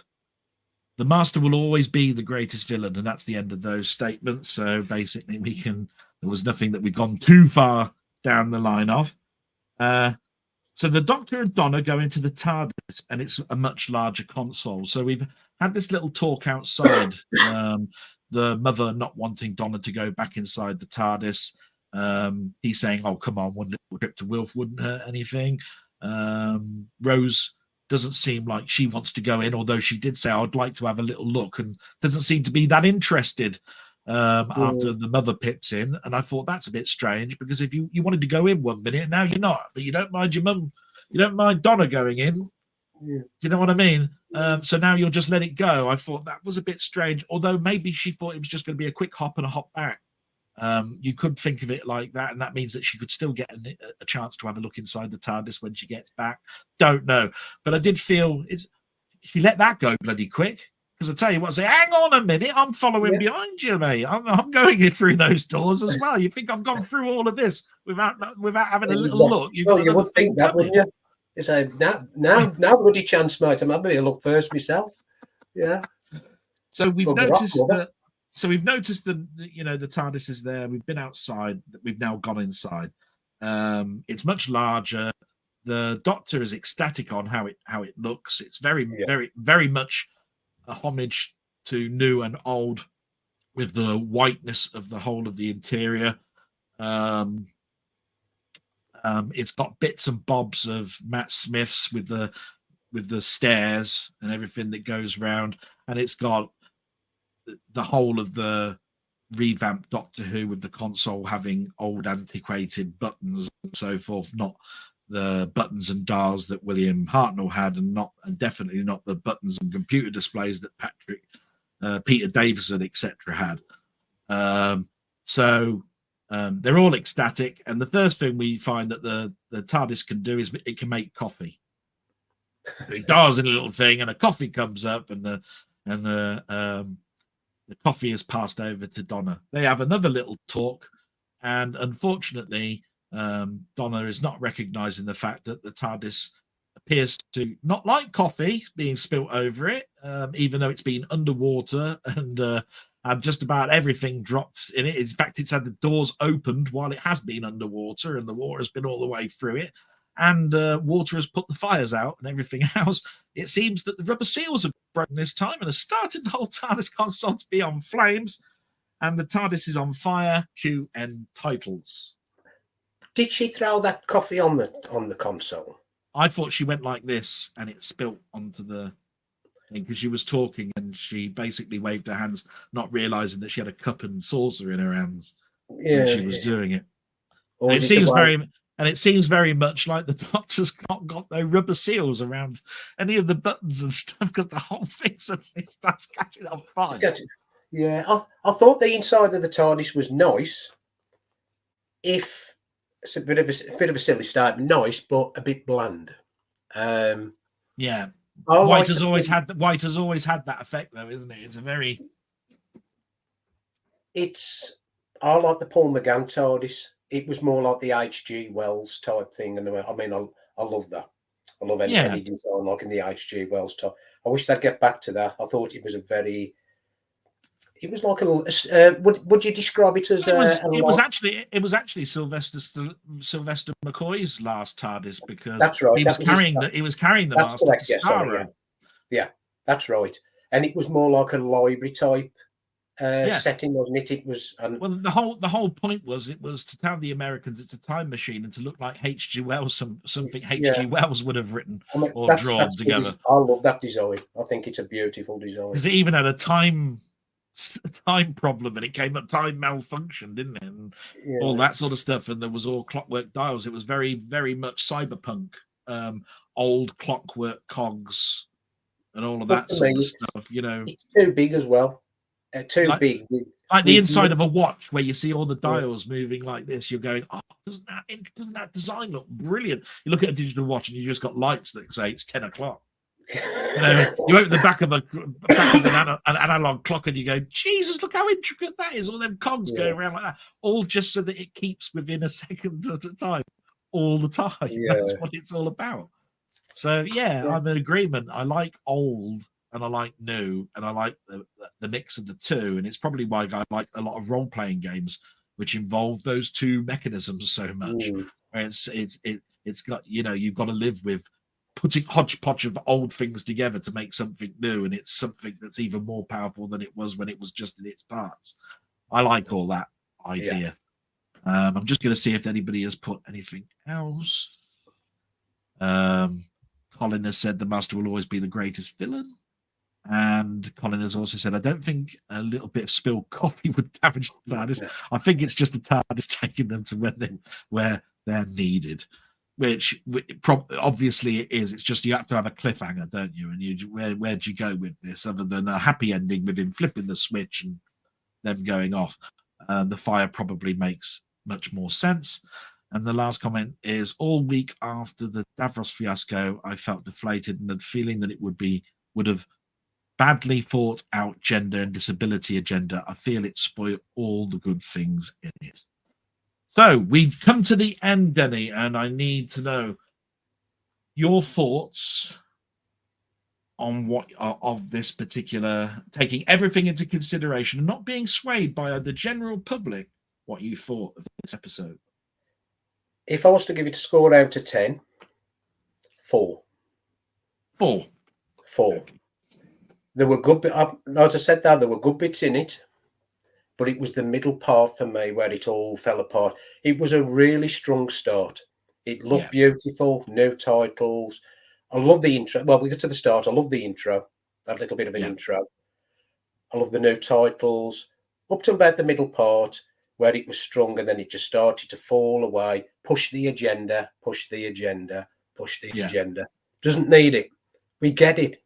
The Master will always be the greatest villain, and that's the end of those statements. So basically, there was nothing that we've gone too far down the line of. So the Doctor and Donna go into the TARDIS, and it's a much larger console. So we've had this little talk outside. The mother not wanting Donna to go back inside the TARDIS. He's saying, "Oh, come on, one little trip to Wilf wouldn't hurt anything." Rose doesn't seem like she wants to go in, although she did say, "I'd like to have a little look," and doesn't seem to be that interested. After the mother pips in, and I thought that's a bit strange, because if you wanted to go in 1 minute, now you're not, but you don't mind your mum, you don't mind Donna going in. Do you know what I mean? So now you'll just let it go. I thought that was a bit strange, although maybe she thought it was just going to be a quick hop and a hop back. You could think of it like that, and that means that she could still get a chance to have a look inside the TARDIS when she gets back. Don't know, but I did feel she let that go bloody quick. Because I tell you what, say, hang on a minute, I'm following behind you, mate. I'm going in through those doors as well. You think I've gone through all of this without having a little look? You would think that, wouldn't you? You say, now, bloody chance, mate. I'm having a look first myself. Yeah. So we've noticed that. So we've noticed that the TARDIS is there. We've been outside. We've now gone inside. It's much larger. The Doctor is ecstatic on how it looks. It's very, very much a homage to new and old, with the whiteness of the whole of the interior. It's got bits and bobs of Matt Smith's with the stairs and everything that goes round, and it's got the whole of the revamped Doctor Who, with the console having old antiquated buttons and so forth, not the buttons and dials that William Hartnell had, and definitely not the buttons and computer displays that Peter Davison, etc. had. So they're all ecstatic, and the first thing we find that the TARDIS can do is it can make coffee. It dials in a little thing, and a coffee comes up, and the coffee is passed over to Donna. They have another little talk, and unfortunately, Donna is not recognizing the fact that the TARDIS appears to not like coffee being spilt over it, even though it's been underwater and had just about everything dropped in it. In fact, it's had the doors opened while it has been underwater, and the water has been all the way through it, and water has put the fires out and everything else. It seems that the rubber seals have broken this time and has started the whole TARDIS console to be on flames, and the TARDIS is on fire. Cue end titles. Did she throw that coffee on the console? I thought she went like this and it spilt onto the thing, because she was talking and she basically waved her hands, not realizing that she had a cup and saucer in her hands when she was doing it. And it seems very much like the Doctor's not got no rubber seals around any of the buttons and stuff, because the whole thing suddenly starts catching on fire. Yeah, I thought the inside of the TARDIS was nice. It's a bit of a silly statement, nice, but a bit bland. Yeah, White has always had that effect, though, isn't it? I like the Paul McGann TARDIS. It was more like the H.G. Wells type thing, and I mean, I love that. I love any design like in the H.G. Wells type. I wish they'd get back to that. I thought it was it was like a. Would you describe it as? It was actually Sylvester McCoy's last TARDIS, because that's right. He was carrying the Master to Star. Yeah, that's right. And it was more like a library type setting, wasn't it? It was. Well, the whole point was it was to tell the Americans it's a time machine, and to look like H.G. Wells, something H.G. Wells would have written or drawn together. I love that design. I think it's a beautiful design. Because it even had a time problem, and it came up time malfunction, didn't it, and all that sort of stuff, and there was all clockwork dials. It was very, very much cyberpunk, old clockwork cogs and all of that sort of stuff. It's too big as well. Big, like the inside of a watch, where you see all the dials moving like this. You're going, oh, doesn't that design look brilliant? You look at a digital watch and you just got lights that say it's 10 o'clock. You know, you open the back of an analog clock and you go, Jesus, look how intricate that is. All them cogs going around like that, all just so that it keeps within a second at a time, all the time. That's what it's all about. So yeah, I'm in agreement. I like old and I like new, and I like the mix of the two. And it's probably why I like a lot of role-playing games which involve those two mechanisms so much. Where it's got, you know, you've got to live with putting hodgepodge of old things together to make something new, and it's something that's even more powerful than it was when it was just in its parts. I like all that idea. I'm just going to see if anybody has put anything else. Colin has said the master will always be the greatest villain, and Colin has also said, I don't think a little bit of spilled coffee would damage the TARDIS. I think it's just the TARDIS taking them to where they're needed. Which obviously it is. It's just you have to have a cliffhanger, don't you? And where'd you go with this, other than a happy ending with him flipping the switch and them going off? The fire probably makes much more sense. And the last comment is, all week after the Davros fiasco, I felt deflated and had feeling that it would have badly thought out gender and disability agenda. I feel it spoiled all the good things in it. So we've come to the end, Denny, and I need to know your thoughts on what of this particular, taking everything into consideration and not being swayed by the general public, what you thought of this episode. If I was to give it a score out of 10, 4. 4. 4. There were good bits, as I said that, there were good bits in it. But it was the middle part for me where it all fell apart. It was a really strong start. It looked beautiful, no titles. I love the intro. Well, we get to the start. I love the intro, that little bit of an intro. I love the no titles. Up to about the middle part where it was strong, and then it just started to fall away. Push the agenda, push the agenda, push the agenda. Doesn't need it. We get it.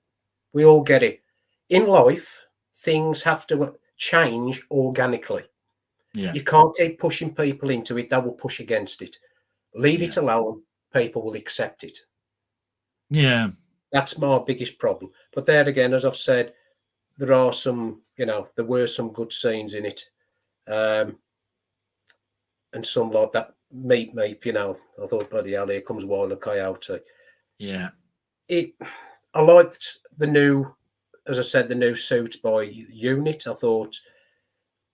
We all get it. In life, things have to change organically. You can't keep pushing people into it. That will push against it. Leave it alone. People will accept it. That's my biggest problem. But there again, as I've said, there are some, there were some good scenes in it, and some like that meat, I thought, bloody hell, here comes Wile E. Coyote. I liked the new, as I said, the new suit by Unit. I thought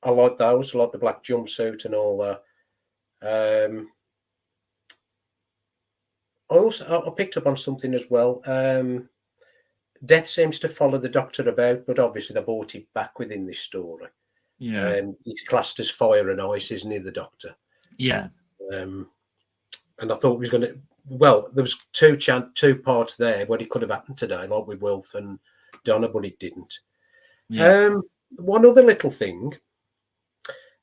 I like those. I like the black jumpsuit and all that. I picked up on something as well. Death seems to follow the Doctor about, but obviously they brought it back within this story. He's classed as fire and ice, isn't he, the Doctor? And I thought he was going to. Well, there was two parts there where it could have happened today, like with Wilf and Donna, but it didn't. One other little thing,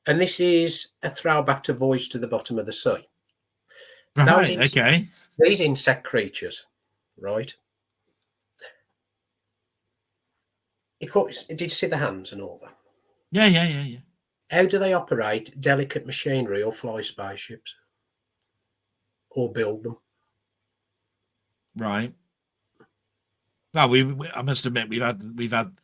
and this is a throwback to Voyage to the Bottom of the Sea. Right, These insect creatures, right? Did you see the hands and all that? Yeah. How do they operate delicate machinery or fly spaceships? Or build them? Right. Well, I must admit we haven't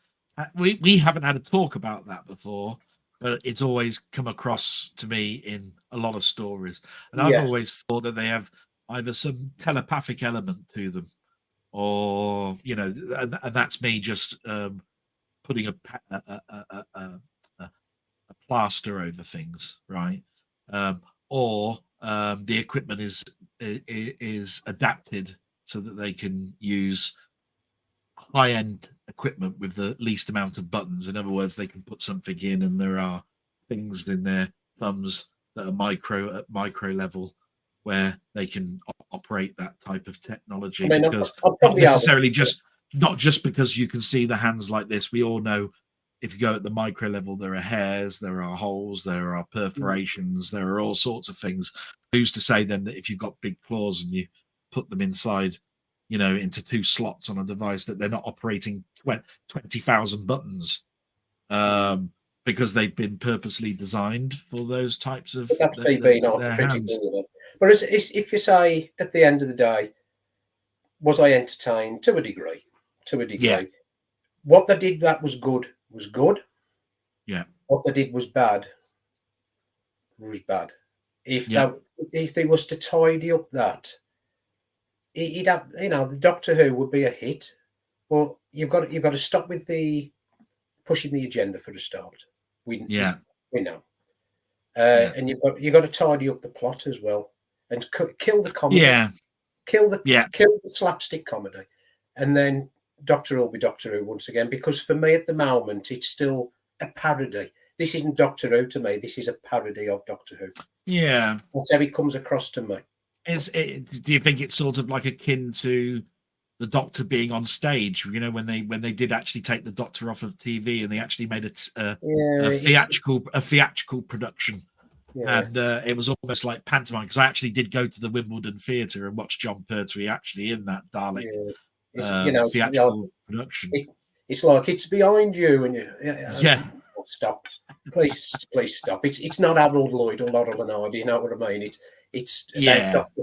had a talk about that before, but it's always come across to me in a lot of stories, and I've always thought that they have either some telepathic element to them, or and that's me just putting a plaster over things, right? Or the equipment is adapted so that they can use high-end equipment with the least amount of buttons. In other words, they can put something in and there are things in their thumbs that are at micro level where they can operate that type of technology. Because not necessarily not just because you can see the hands like this. We all know if you go at the micro level, there are hairs, there are holes, there are perforations, there are all sorts of things. Who's to say then that if you've got big claws and you put them inside, into two slots on a device, that they're not operating 20,000 buttons, because they've been purposely designed for those types of their hands. But if you say at the end of the day, was I entertained? To a degree, to a degree. Yeah. What they did that was good was good. Yeah. What they did was bad was bad. If Yeah. if they was to tidy up that, he'd have, the Doctor Who would be a hit. Well, you've got to stop with the pushing the agenda for a start. Yeah. We know, Yeah. and you've got to tidy up the plot as well, and kill the comedy, Yeah. kill the Yeah. slapstick comedy, and then Doctor Who will be Doctor Who once again. Because for me, at the moment, it's still a parody. This isn't Doctor Who to me. This is a parody of Doctor Who. Yeah. That's how it comes across to me. Do you think it's sort of like akin to the Doctor being on stage? You know, when they did actually take the Doctor off of TV and they actually made a theatrical production, Yeah. and it was almost like pantomime, because I actually did go to the Wimbledon Theatre and watch John Pertwee actually in that Dalek theatrical production. It's like it's behind you, and Yeah. Stop, please stop. It's not Harold Lloyd or Laurel and Hardy. You know what I mean? It's about Doctor.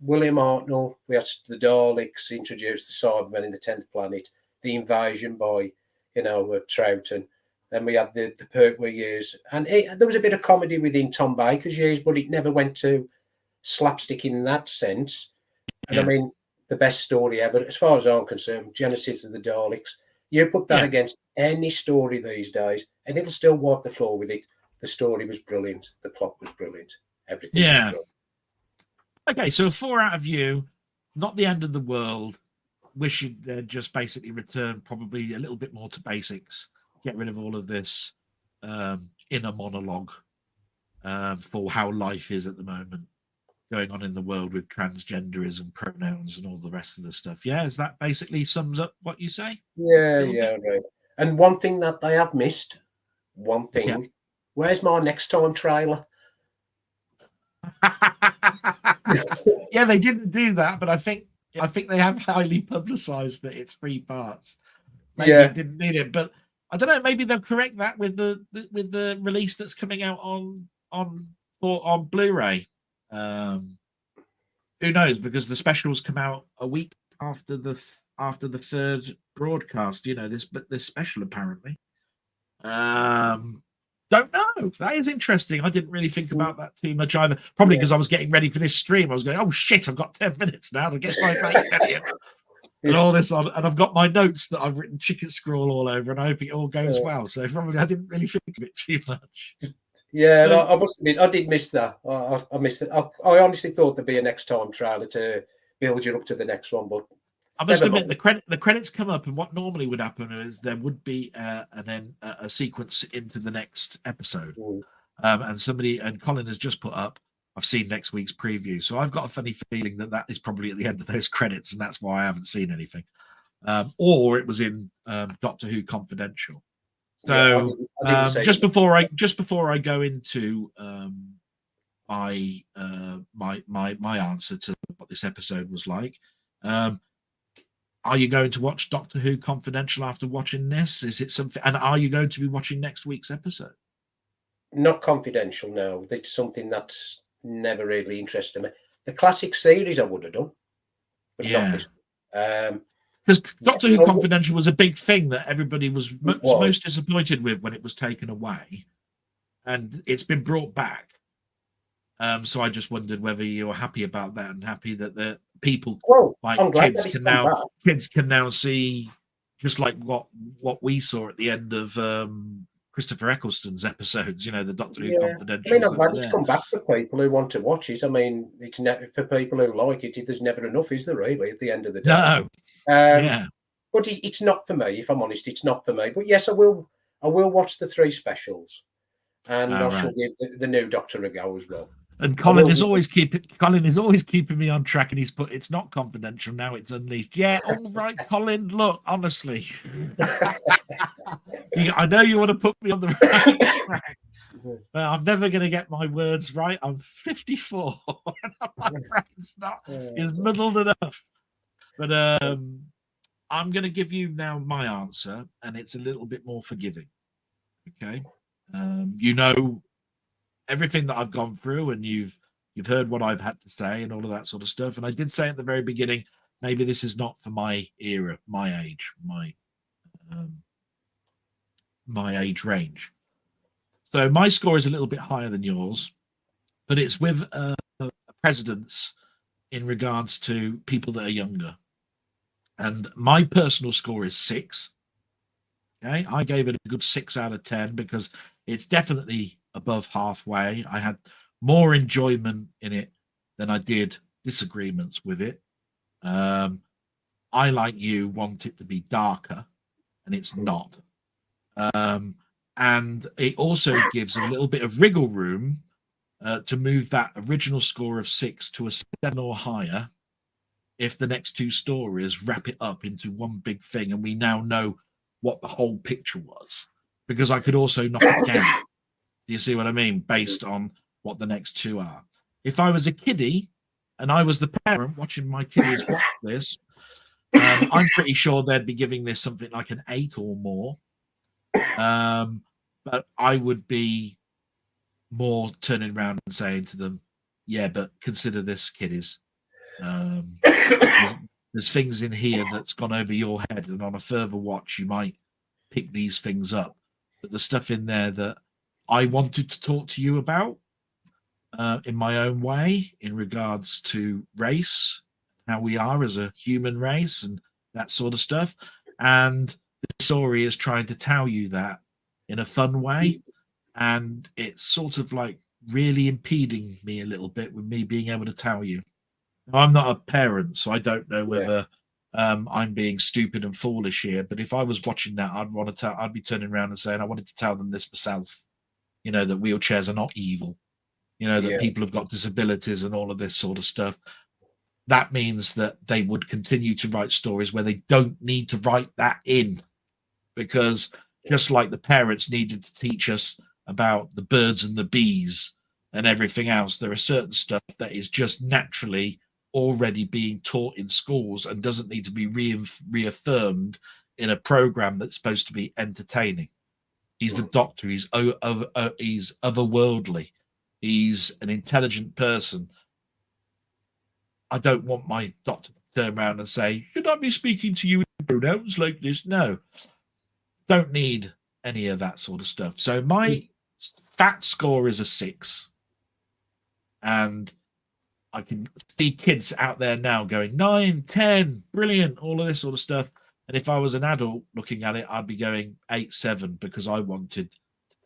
William Hartnell. We had the Daleks introduced, the Cybermen in the 10th Planet, the invasion by Troughton. Then we had the Pertwee years, and there was a bit of comedy within Tom Baker's years, but it never went to slapstick in that sense. And I mean, the best story ever, as far as I'm concerned, Genesis of the Daleks. You put that against any story these days, and it'll still wipe the floor with it. The story was brilliant. The plot was brilliant. Everything was brilliant. Okay, so 4 out of you, not the end of the world. We should just basically return probably a little bit more to basics. Get rid of all of this inner monologue for how life is at the moment going on in the world with transgenderism, pronouns, and all the rest of the stuff. Yeah, is that basically sums up what you say? Yeah, right. And one thing that they have missed, where's my next time trailer? Yeah, they didn't do that, but I think they have highly publicized that it's 3 parts. Maybe it didn't need it, but I don't know. Maybe they'll correct that with the release that's coming out on Blu-ray. Who knows? Because the specials come out a week after the 3rd broadcast. This special apparently. Don't know. That is interesting. I didn't really think about that too much either. Probably because I was getting ready for this stream. I was going, oh shit, I've got 10 minutes now to get my face and all this on, and I've got my notes that I've written chicken scrawl all over, and I hope it all goes well. So probably I didn't really think of it too much. Yeah, I must admit, I did miss that. I missed it. I honestly thought there'd be a next time trailer to build you up to the next one, but I must admit, the credits come up, and what normally would happen is there would be a sequence into the next episode. And Colin has just put up, I've seen next week's preview, so I've got a funny feeling that is probably at the end of those credits, and that's why I haven't seen anything. Or it was in Doctor Who Confidential. So just before I go into my answer to what this episode was like, are you going to watch Doctor Who Confidential after watching this? Is it something? And are you going to be watching next week's episode? Not Confidential, no. It's something that's never really interested me. The classic series I would have done, but not this. Because Doctor Who Confidential was a big thing that everybody was most disappointed with when it was taken away, and it's been brought back. So I just wondered whether you're happy about that and happy that the people kids can now see, just like what we saw at the end of Christopher Eccleston's episodes, the Doctor Who Confidential. I mean, I'm glad it's come back for people who want to watch it. I mean, it's for people who like it. There's never enough, is there? Really, at the end of the day, no. But it's not for me. If I'm honest, it's not for me. But yes, I will watch the 3 specials, and I shall give the new Doctor a go as well. And Colin is always keeping me on track, and he's put, it's not confidential now, it's unleashed. Yeah, all right, Colin. Look, honestly, I know you want to put me on the right track, but I'm never going to get my words right. I'm 54, and my brain's is muddled enough. But I'm going to give you now my answer, and it's a little bit more forgiving. Okay, everything that I've gone through, and you've heard what I've had to say and all of that sort of stuff. And I did say at the very beginning maybe this is not for my era, my age, my age range. So my score is a little bit higher than yours, but it's with a precedence in regards to people that are younger. And my personal score is 6. Okay, I gave it a good 6 out of 10 because it's definitely above halfway. I had more enjoyment in it than I did disagreements with it. I, like you, want it to be darker, and it's not. And it also gives a little bit of wriggle room to move that original score of 6 to a 7 or higher if the next 2 stories wrap it up into one big thing and we now know what the whole picture was. Because I could also knock it down. Do you see what I mean? Based on what the next 2 are. If I was a kiddie and I was the parent watching my kiddies watch this, I'm pretty sure they'd be giving this something like an 8 or more. But I would be more turning around and saying to them, yeah, but consider this, kiddies. There's things in here that's gone over your head, and on a further watch you might pick these things up. But the stuff in there that I wanted to talk to you about in my own way in regards to race, how we are as a human race and that sort of stuff. And the story is trying to tell you that in a fun way. And it's sort of like really impeding me a little bit with me being able to tell you. Now, I'm not a parent, so I don't know whether I'm being stupid and foolish here. But if I was watching that, I'd be turning around and saying, I wanted to tell them this myself. You know, that wheelchairs are not evil. You know, that people have got disabilities and all of this sort of stuff. That means that they would continue to write stories where they don't need to write that in. Because just like the parents needed to teach us about the birds and the bees and everything else, there are certain stuff that is just naturally already being taught in schools and doesn't need to be reaffirmed in a program that's supposed to be entertaining. He's the doctor. He's otherworldly. He's an intelligent person. I don't want my doctor to turn around and say, should I be speaking to you in pronouns like this? No. Don't need any of that sort of stuff. So my fat score is a 6. And I can see kids out there now going 9, 10, brilliant, all of this sort of stuff. And if I was an adult looking at it, I'd be going 8, 7 because I wanted to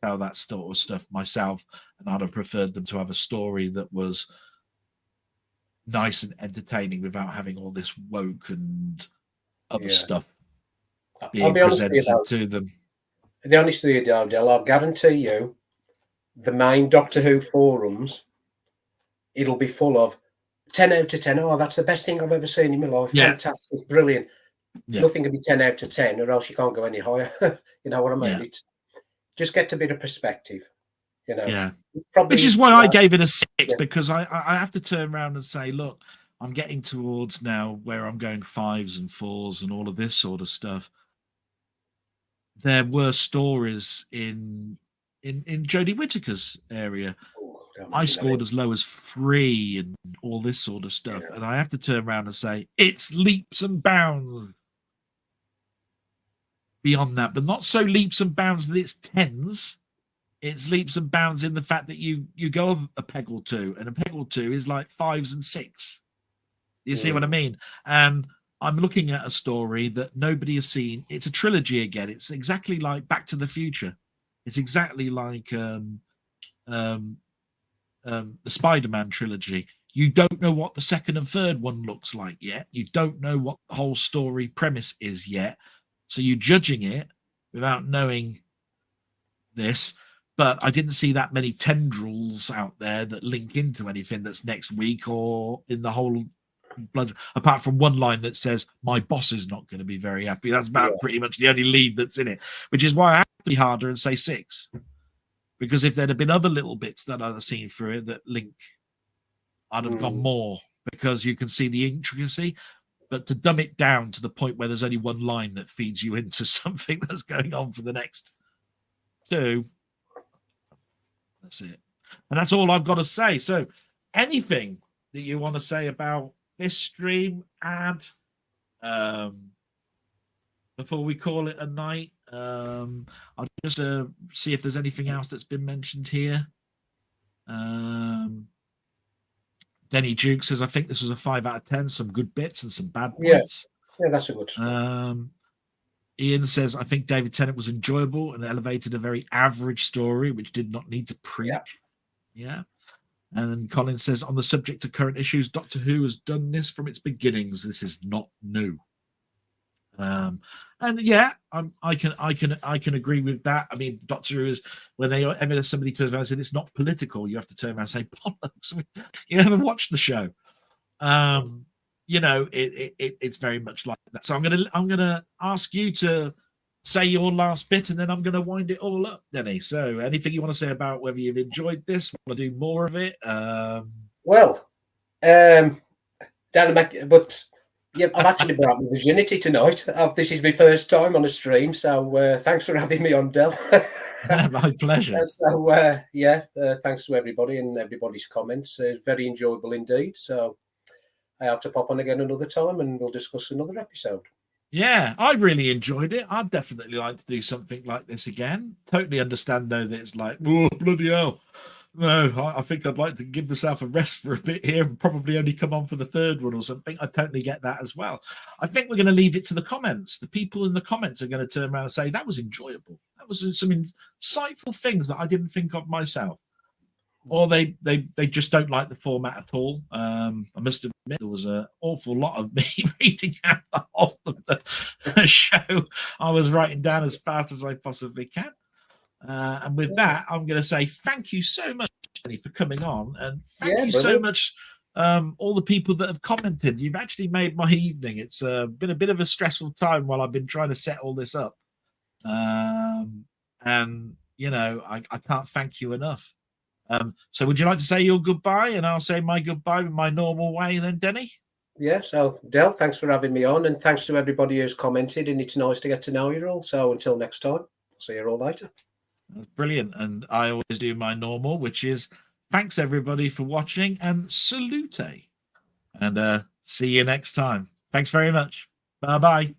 tell that sort of stuff myself. And I'd have preferred them to have a story that was nice and entertaining without having all this woke and other stuff being presented to them. The honest with you, Dardell, I'll guarantee you the main Doctor Who forums, it'll be full of 10 out of 10. Oh, that's the best thing I've ever seen in my life. Fantastic, brilliant. Nothing can be 10 out of 10 or else you can't go any higher. You know what I mean? It's just get a bit of perspective, you know. Probably, which is why I gave it a 6 because I have to turn around and say, look, I'm getting towards now where I'm going 5s and 4s and all of this sort of stuff. There were stories in Jodie Whittaker's area. I scored as low as 3 and all this sort of stuff. And I have to turn around and say, it's leaps and bounds beyond that, but not so leaps and bounds that it's 10s. It's leaps and bounds in the fact that you go a peg or 2, and a peg or 2 is like 5s and 6. You see what I mean? And I'm looking at a story that nobody has seen. It's a trilogy again. It's exactly like Back to the Future. It's exactly like the Spider-Man trilogy. You don't know what the second and third one looks like yet. You don't know what the whole story premise is yet. So you're judging it without knowing this. But I didn't see that many tendrils out there that link into anything that's next week or in the whole blood, apart from one line that says, my boss is not going to be very happy. That's about pretty much the only lead that's in it, which is why I have to be harder and say 6. Because if there'd have been other little bits that I'd have seen through it that link, I'd have gone more because you can see the intricacy. But to dumb it down to the point where there's only one line that feeds you into something that's going on for the next 2, that's it. And that's all I've got to say. So anything that you want to say about this stream, add, before we call it a night. I'll just see if there's anything else that's been mentioned here. Denny Duke says, I think this was a 5 out of 10, some good bits and some bad points. Yeah, that's a good score. Ian says, I think David Tennant was enjoyable and elevated a very average story, which did not need to preach. Yeah. And then Colin says, on the subject of current issues, Doctor Who has done this from its beginnings. This is not new. And yeah, I can agree with that. I mean, Doctor Who is, when somebody turns around and said it's not political, you have to turn around and say bollocks. You haven't watched the show. You know, it's very much like that. So I'm gonna ask you to say your last bit, and then I'm gonna wind it all up, Denny. So anything you want to say about whether you've enjoyed this, want to do more of it? Well, but yeah, I've actually brought my virginity tonight. This is my first time on a stream, so thanks for having me on, Del. My pleasure. So thanks to everybody and everybody's comments. Very enjoyable indeed. So I have to pop on again another time, and we'll discuss another episode. Yeah, I really enjoyed it. I'd definitely like to do something like this again. Totally understand though that it's like, oh bloody hell. No, I think I'd like to give myself a rest for a bit here and probably only come on for the third one or something. I totally get that as well. I think we're going to leave it to the comments. The people in the comments are going to turn around and say, that was enjoyable. That was some insightful things that I didn't think of myself. Or they just don't like the format at all. I must admit, there was an awful lot of me reading out the whole of the show. I was writing down as fast as I possibly can. And with that, I'm going to say thank you so much, Jenny, for coming on. And thank you so much, all the people that have commented. You've actually made my evening. It's been a bit of a stressful time while I've been trying to set all this up. And, you know, I can't thank you enough. So would you like to say your goodbye? And I'll say my goodbye in my normal way then, Denny? Yeah, so Del, thanks for having me on. And thanks to everybody who's commented. And it's nice to get to know you all. So until next time, see you all later. That's brilliant. And I always do my normal, which is thanks everybody for watching and salute. And see you next time. Thanks very much. Bye-bye.